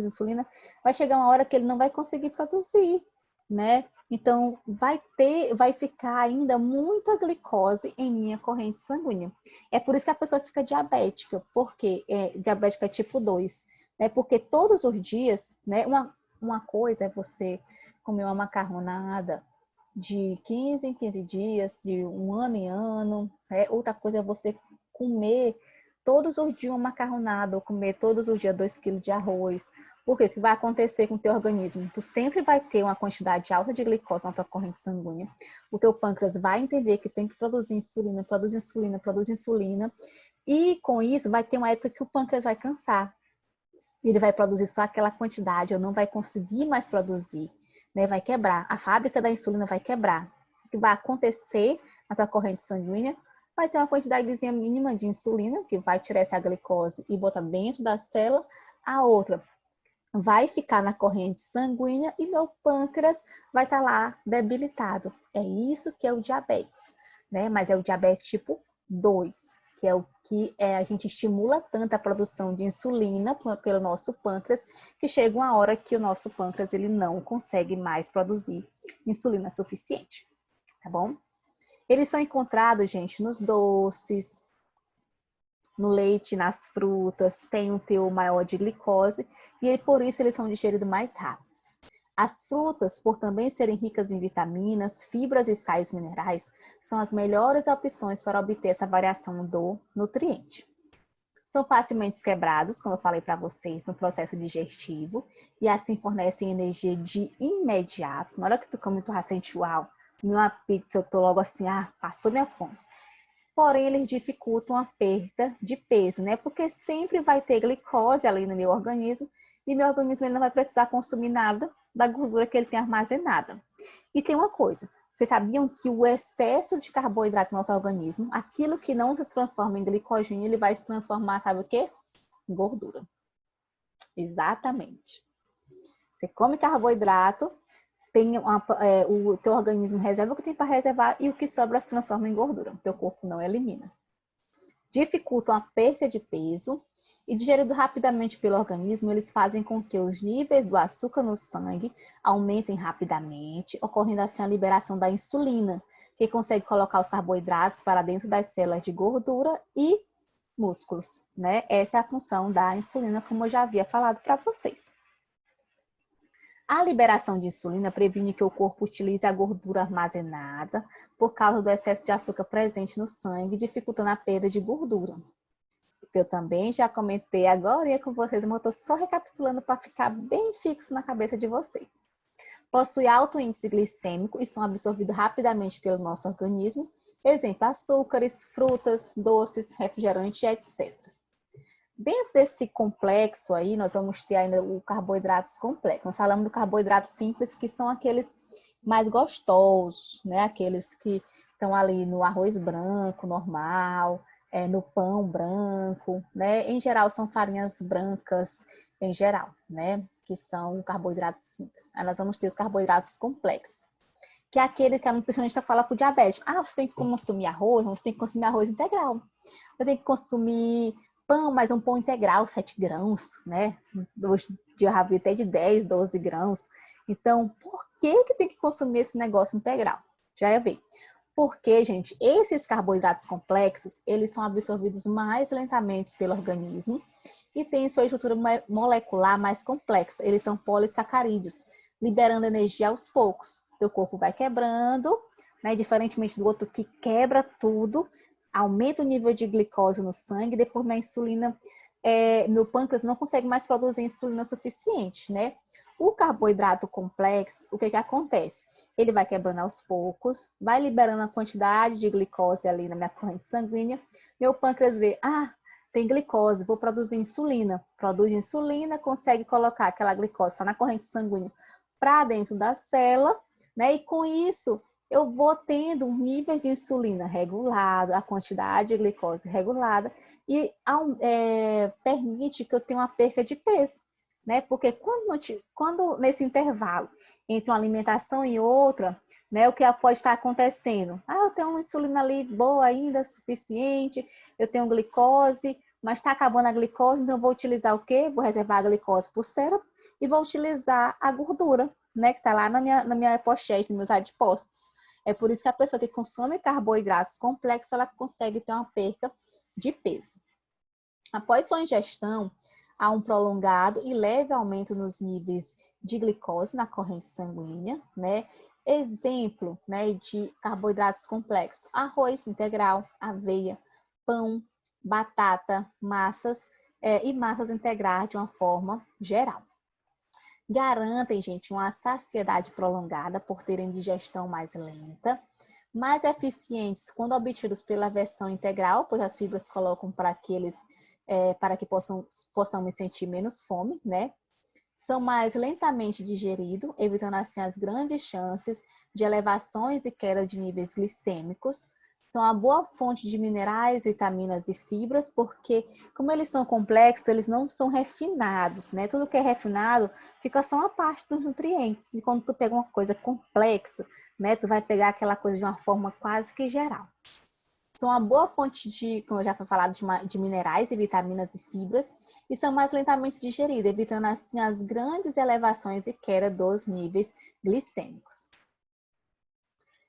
Speaker 1: insulina. Vai chegar uma hora que ele não vai conseguir produzir, né? Então, vai ficar ainda muita glicose em minha corrente sanguínea. É por isso que a pessoa fica diabética, porque diabética tipo 2, né? Porque todos os dias, né? Uma coisa é você comer uma macarronada de 15 em 15 dias, de um ano em ano, né? Outra coisa é você comer todos os dias uma macarronada, ou comer todos os dias 2 quilos de arroz. Por quê? O que vai acontecer com o teu organismo? Tu sempre vai ter uma quantidade alta de glicose na tua corrente sanguínea. O teu pâncreas vai entender que tem que produzir insulina, produz insulina, produz insulina. E com isso vai ter uma época que o pâncreas vai cansar. Ele vai produzir só aquela quantidade, ou não vai conseguir mais produzir, né? Vai quebrar. A fábrica da insulina vai quebrar. O que vai acontecer na tua corrente sanguínea? Vai ter uma quantidadezinha mínima de insulina, que vai tirar essa glicose e botar dentro da célula. A outra vai ficar na corrente sanguínea e meu pâncreas vai estar lá debilitado. É isso que é o diabetes, né? Mas é o diabetes tipo 2, que é o que a gente estimula tanto a produção de insulina pelo nosso pâncreas, que chega uma hora que o nosso pâncreas ele não consegue mais produzir insulina suficiente, tá bom? Eles são encontrados, gente, nos doces, no leite, nas frutas, tem um teor maior de glicose e por isso eles são digeridos mais rápidos. As frutas, por também serem ricas em vitaminas, fibras e sais minerais, são as melhores opções para obter essa variação do nutriente. São facilmente quebrados, como eu falei para vocês, no processo digestivo e assim fornecem energia de imediato. Na hora que tu come, tu já sente, uau, uma pizza, eu tô logo assim, passou minha fome. Porém, eles dificultam a perda de peso, né? Porque sempre vai ter glicose ali no meu organismo e meu organismo ele não vai precisar consumir nada da gordura que ele tem armazenada. E tem uma coisa, vocês sabiam que o excesso de carboidrato no nosso organismo, aquilo que não se transforma em glicogênio, ele vai se transformar, sabe o quê? Em gordura. Exatamente. Você come carboidrato, o teu organismo reserva o que tem para reservar e o que sobra se transforma em gordura. O teu corpo não elimina. Dificultam a perda de peso e digerido rapidamente pelo organismo, eles fazem com que os níveis do açúcar no sangue aumentem rapidamente, ocorrendo assim a liberação da insulina, que consegue colocar os carboidratos para dentro das células de gordura e músculos, né? Essa é a função da insulina, como eu já havia falado para vocês. A liberação de insulina previne que o corpo utilize a gordura armazenada por causa do excesso de açúcar presente no sangue, dificultando a perda de gordura. Eu também já comentei agora com vocês, mas eu estou só recapitulando para ficar bem fixo na cabeça de vocês. Possui alto índice glicêmico e são absorvidos rapidamente pelo nosso organismo. Exemplo, açúcares, frutas, doces, refrigerantes, etc. Dentro desse complexo aí, nós vamos ter ainda o carboidratos complexos. Nós falamos do carboidrato simples, que são aqueles mais gostosos, né? Aqueles que estão ali no arroz branco, normal, no pão branco, né? Em geral, são farinhas brancas, em geral, né? Que são carboidratos simples. Aí nós vamos ter os carboidratos complexos, que é aquele que a nutricionista fala para o diabético. Você tem que consumir arroz, você tem que consumir arroz integral. Você tem que consumir pão, mas um pão integral, 7 grãos, né? Hoje eu já vi até de 10, 12 grãos. Então, por que tem que consumir esse negócio integral? Já ia ver. Porque, gente, esses carboidratos complexos, eles são absorvidos mais lentamente pelo organismo e têm sua estrutura molecular mais complexa. Eles são polissacarídeos, liberando energia aos poucos. Teu corpo vai quebrando, né? Diferentemente do outro que quebra tudo, aumenta o nível de glicose no sangue, depois minha insulina, meu pâncreas não consegue mais produzir insulina suficiente, né? O carboidrato complexo, o que acontece? Ele vai quebrando aos poucos, vai liberando a quantidade de glicose ali na minha corrente sanguínea, meu pâncreas vê, tem glicose, vou produzir insulina. Produz insulina, consegue colocar aquela glicose, está na corrente sanguínea, para dentro da célula, né? E com isso, eu vou tendo um nível de insulina regulado, a quantidade de glicose regulada e permite que eu tenha uma perca de peso, né? Porque quando nesse intervalo entre uma alimentação e outra, né, o que pode estar acontecendo? Eu tenho uma insulina ali boa ainda, suficiente, eu tenho glicose, mas está acabando a glicose, então eu vou utilizar o quê? Vou reservar a glicose para o cérebro e vou utilizar a gordura, né, que está lá na minha pochete, nos meus adipócitos. É por isso que a pessoa que consome carboidratos complexos, ela consegue ter uma perca de peso. Após sua ingestão, há um prolongado e leve aumento nos níveis de glicose na corrente sanguínea, né? Exemplo, né, de carboidratos complexos: arroz integral, aveia, pão, batata, massas e massas integrais de uma forma geral. Garantem, gente, uma saciedade prolongada por terem digestão mais lenta, mais eficientes quando obtidos pela versão integral, pois as fibras colocam para que possam me sentir menos fome, né? São mais lentamente digeridos, evitando assim as grandes chances de elevações e queda de níveis glicêmicos. São uma boa fonte de minerais, vitaminas e fibras, porque como eles são complexos, eles não são refinados, né? Tudo que é refinado fica só uma parte dos nutrientes. E quando tu pega uma coisa complexa, né, tu vai pegar aquela coisa de uma forma quase que geral. São uma boa fonte de, como eu já falei falado, de minerais e vitaminas e fibras, e são mais lentamente digeridas, evitando assim as grandes elevações e queda dos níveis glicêmicos.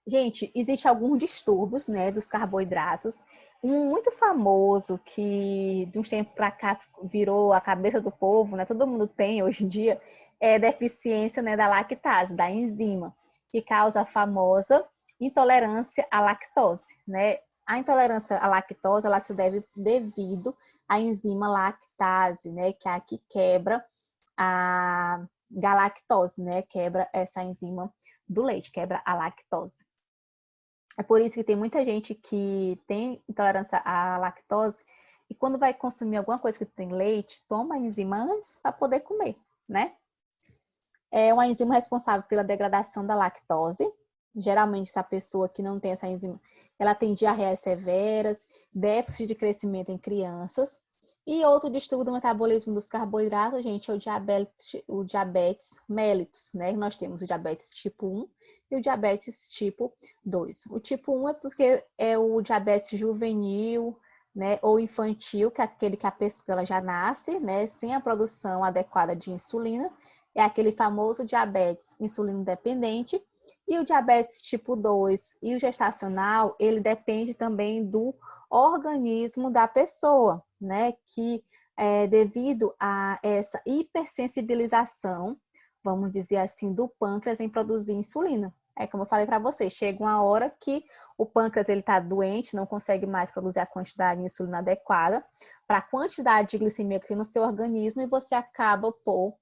Speaker 1: Gente, existe alguns distúrbios, né, dos carboidratos. Um muito famoso que de uns tempos para cá virou a cabeça do povo, né? Todo mundo tem hoje em dia, é a deficiência, né, da lactase, da enzima, que causa a famosa intolerância à lactose, né? A intolerância à lactose, ela se deve devido à enzima lactase, né, que é a que quebra a galactose, né? Quebra essa enzima do leite, quebra a lactose. É por isso que tem muita gente que tem intolerância à lactose e quando vai consumir alguma coisa que tem leite, toma a enzima antes para poder comer, né? É uma enzima responsável pela degradação da lactose. Geralmente, essa pessoa que não tem essa enzima, ela tem diarreias severas, déficit de crescimento em crianças. E outro distúrbio do metabolismo dos carboidratos, gente, é o diabetes mellitus, né? Nós temos o diabetes tipo 1 e o diabetes tipo 2. O tipo 1 é porque é o diabetes juvenil, né, ou infantil, que é aquele que a pessoa ela já nasce, né, sem a produção adequada de insulina. É aquele famoso diabetes insulino dependente. E o diabetes tipo 2 e o gestacional, ele depende também do organismo da pessoa, né? Que devido a essa hipersensibilização, vamos dizer assim, do pâncreas em produzir insulina. É como eu falei para vocês, chega uma hora que o pâncreas ele está doente, não consegue mais produzir a quantidade de insulina adequada para a quantidade de glicemia que tem no seu organismo e você acaba por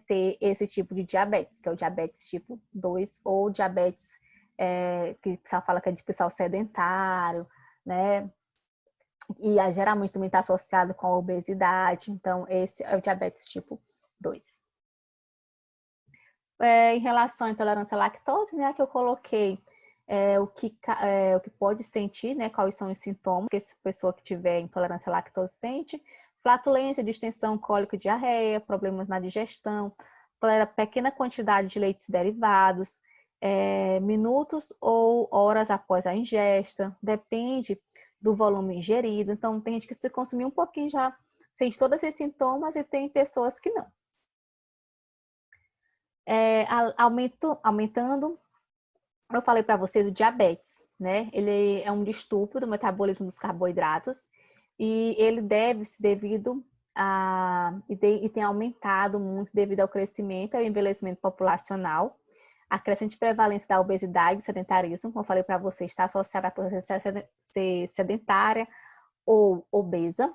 Speaker 1: ter esse tipo de diabetes, que é o diabetes tipo 2 ou diabetes que o pessoal fala que é de pessoal sedentário, né? E geralmente também está associado com a obesidade. Então, esse é o diabetes tipo 2. Em relação à intolerância à lactose, né, que eu coloquei o que pode sentir, né, quais são os sintomas que essa pessoa que tiver intolerância à lactose sente: flatulência, distensão, cólica, diarreia, problemas na digestão, tolera pequena quantidade de leites derivados, minutos ou horas após a ingesta, depende do volume ingerido. Então, tem gente que se consumir um pouquinho já sente todos esses sintomas e tem pessoas que não. Aumentando, eu falei para vocês o diabetes, né? Ele é um distúrbio do metabolismo dos carboidratos e ele deve-se devido e tem aumentado muito devido ao crescimento e ao envelhecimento populacional. A crescente prevalência da obesidade e sedentarismo, como eu falei para vocês, está associada a ser sedentária ou obesa.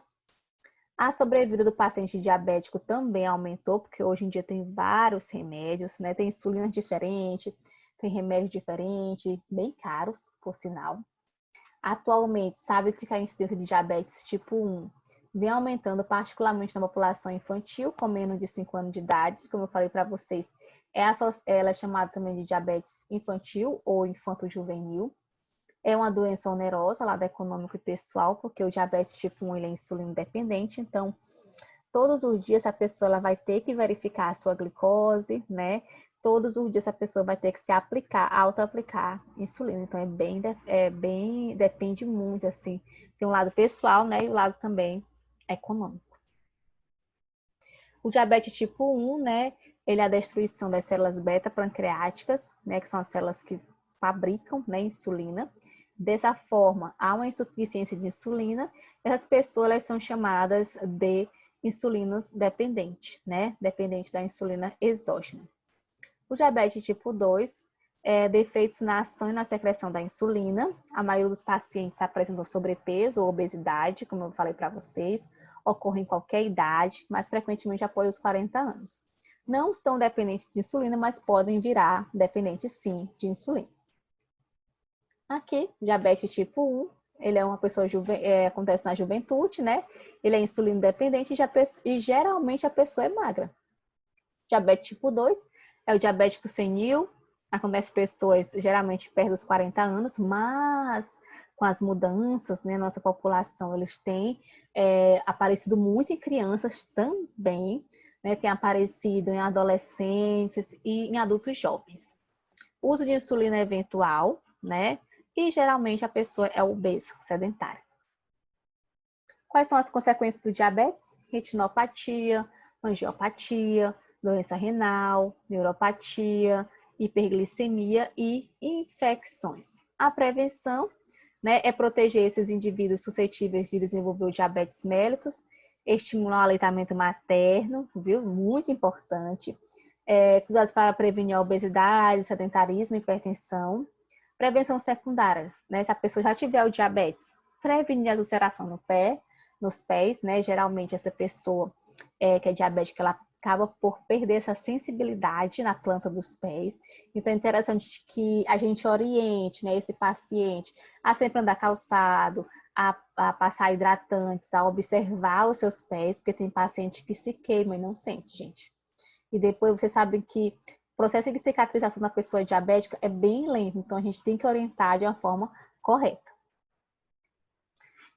Speaker 1: A sobrevida do paciente diabético também aumentou, porque hoje em dia tem vários remédios, né? Tem insulinas diferentes, tem remédios diferentes, bem caros, por sinal. Atualmente, sabe-se que a incidência de diabetes tipo 1 vem aumentando, particularmente na população infantil, com menos de 5 anos de idade. Como eu falei para vocês, Ela é chamada também de diabetes infantil ou infanto-juvenil. É uma doença onerosa, lado econômico e pessoal, porque o diabetes tipo 1 ele é insulino dependente, então todos os dias a pessoa ela vai ter que verificar a sua glicose, né? Todos os dias a pessoa vai ter que se aplicar, auto-aplicar insulina. Então depende muito, assim. Tem um lado pessoal, né? E o lado também econômico. O diabetes tipo 1, né? Ele é a destruição das células beta-pancreáticas, né? Que são as células que fabricam, né, insulina. Dessa forma, há uma insuficiência de insulina. Essas pessoas elas são chamadas de insulinos dependente, né? Dependente da insulina exógena. O diabetes tipo 2 é defeitos na ação e na secreção da insulina. A maioria dos pacientes apresentam sobrepeso ou obesidade, como eu falei para vocês, ocorre em qualquer idade, mais frequentemente após os 40 anos. Não são dependentes de insulina, mas podem virar dependentes sim de insulina. Aqui, diabetes tipo 1, ele é uma pessoa acontece na juventude, né? Ele é insulino dependente e geralmente a pessoa é magra. Diabetes tipo 2 é o diabético senil, acontece pessoas geralmente perto dos 40 anos, mas com as mudanças, né, nossa população, eles têm aparecido muito em crianças também, né, tem aparecido em adolescentes e em adultos jovens. O uso de insulina é eventual, né, e geralmente a pessoa é obesa, sedentária. Quais são as consequências do diabetes? Retinopatia, angiopatia, doença renal, neuropatia, hiperglicemia e infecções. A prevenção, né, é proteger esses indivíduos suscetíveis de desenvolver o diabetes mellitus, estimular o aleitamento materno, viu? Muito importante. Cuidados para prevenir a obesidade, sedentarismo e hipertensão. Prevenção secundária, né? Se a pessoa já tiver o diabetes, prevenir a ulceração nos pés, né? Geralmente essa pessoa que é diabética, ela acaba por perder essa sensibilidade na planta dos pés. Então é interessante que a gente oriente, né, esse paciente a sempre andar calçado, a passar hidratantes, a observar os seus pés, porque tem paciente que se queima e não sente, gente. E depois vocês sabem que o processo de cicatrização da pessoa diabética é bem lento, então a gente tem que orientar de uma forma correta.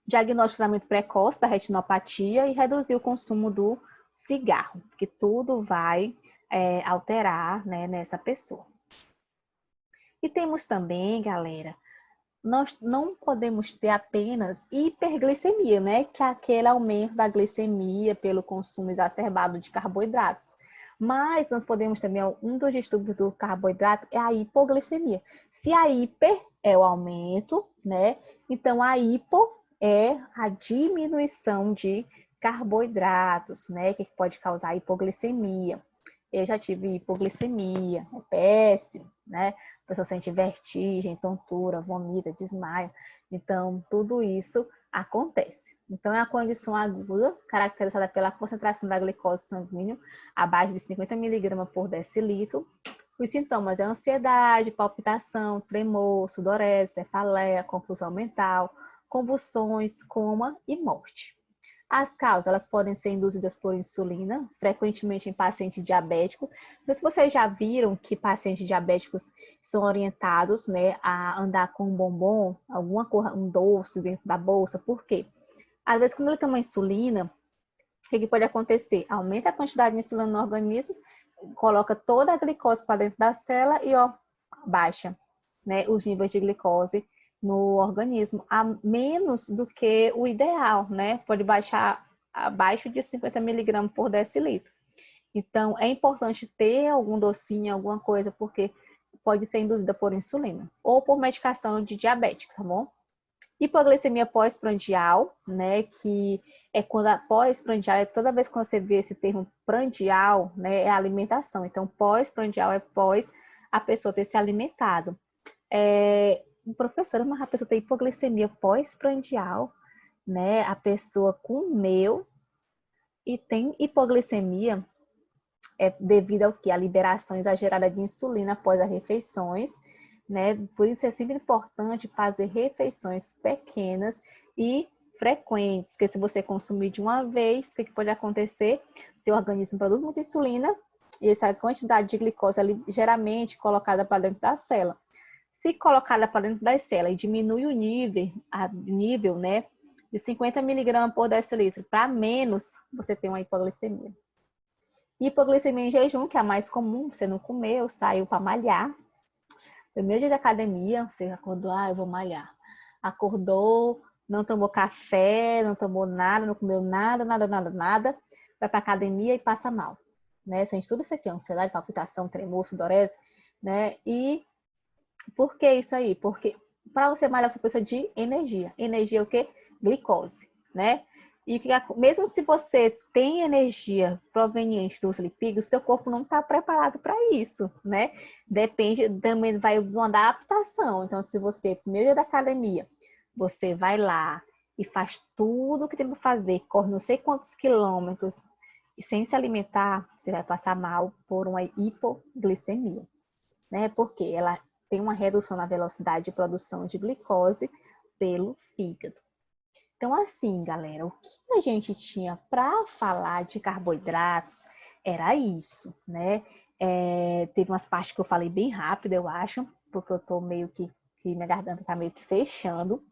Speaker 1: Diagnóstico e tratamento precoce da retinopatia e reduzir o consumo do cigarro, porque tudo vai alterar, né, nessa pessoa. E temos também, galera, nós não podemos ter apenas hiperglicemia, né, que é aquele aumento da glicemia pelo consumo exacerbado de carboidratos. Mas nós podemos também, um dos distúrbios do carboidrato é a hipoglicemia. Se a hiper é o aumento, né, então a hipo é a diminuição de carboidratos, né, que pode causar hipoglicemia. Eu já tive hipoglicemia, é péssimo, né? A pessoa sente vertigem, tontura, vomita, desmaia. Então, tudo isso acontece. Então, é uma condição aguda, caracterizada pela concentração da glicose sanguínea abaixo de 50 mg por decilitro. Os sintomas é ansiedade, palpitação, tremor, sudorese, cefaleia, confusão mental, convulsões, coma e morte. As causas, elas podem ser induzidas por insulina, frequentemente em pacientes diabéticos. Não sei se vocês já viram que pacientes diabéticos são orientados, né, a andar com um bombom, alguma coisa, um doce dentro da bolsa. Por quê? Às vezes, quando ele toma insulina, o que pode acontecer? Aumenta a quantidade de insulina no organismo, coloca toda a glicose para dentro da célula e, baixa, né, os níveis de glicose no organismo a menos do que o ideal, né? Pode baixar abaixo de 50 mg por decilitro. Então, é importante ter algum docinho, alguma coisa, porque pode ser induzida por insulina ou por medicação de diabético, tá bom? Hipoglicemia pós-prandial, né? Que é quando a pós-prandial, toda vez que você vê esse termo prandial, né? É alimentação. Então, pós-prandial é pós a pessoa ter se alimentado. Professora, mas a pessoa tem hipoglicemia pós-prandial, né? A pessoa comeu e tem hipoglicemia devido ao que? A liberação exagerada de insulina após as refeições, né? Por isso é sempre importante fazer refeições pequenas e frequentes, porque se você consumir de uma vez, o que pode acontecer? Teu organismo produz muita insulina E essa quantidade de glicose é geralmente colocada para dentro da célula. Se colocada para dentro da células e diminui o nível, né, de 50 miligramas por decilitro para menos, você tem uma hipoglicemia. Hipoglicemia em jejum, que é a mais comum, você não comeu, saiu para malhar. Primeiro dia de academia, você acordou, eu vou malhar. Acordou, não tomou café, não tomou nada, não comeu nada, vai para academia e passa mal. Né? Sente tudo isso aqui, ansiedade, palpitação, tremor, sudorese, né? E por que isso aí? Porque para você malhar, você precisa de energia. Energia é o quê? Glicose, né? E mesmo se você tem energia proveniente dos lipídios, seu corpo não está preparado para isso, né? Depende, também vai de uma adaptação. Então, se você, primeiro dia da academia, você vai lá e faz tudo o que tem para fazer, corre não sei quantos quilômetros, e sem se alimentar, você vai passar mal por uma hipoglicemia, né? Porque ela tem uma redução na velocidade de produção de glicose pelo fígado. Então, assim, galera, o que a gente tinha para falar de carboidratos era isso, né? Teve umas partes que eu falei bem rápido, eu acho, porque eu tô meio que minha garganta tá meio que fechando.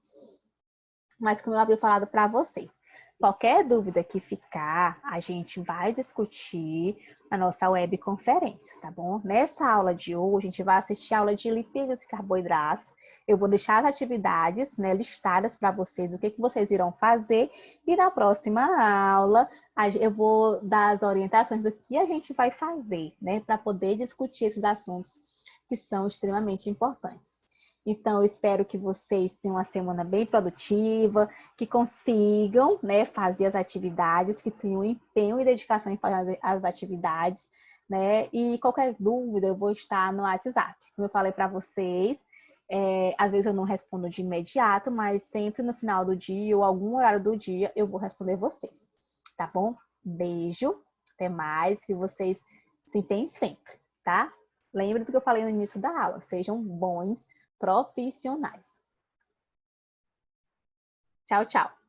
Speaker 1: Mas como eu havia falado para vocês, qualquer dúvida que ficar, a gente vai discutir na nossa webconferência, tá bom? Nessa aula de hoje, a gente vai assistir a aula de lipídios e carboidratos. Eu vou deixar as atividades, né, listadas para vocês, o que vocês irão fazer. E na próxima aula, eu vou dar as orientações do que a gente vai fazer, né, para poder discutir esses assuntos que são extremamente importantes. Então, eu espero que vocês tenham uma semana bem produtiva, que consigam, né, fazer as atividades, que tenham empenho e dedicação em fazer as atividades, né? E qualquer dúvida, eu vou estar no WhatsApp. Como eu falei para vocês, às vezes eu não respondo de imediato, mas sempre no final do dia ou algum horário do dia eu vou responder vocês, tá bom? Beijo, até mais, que vocês se empenhem sempre, tá? Lembre do que eu falei no início da aula, sejam bons profissionais. Tchau, tchau.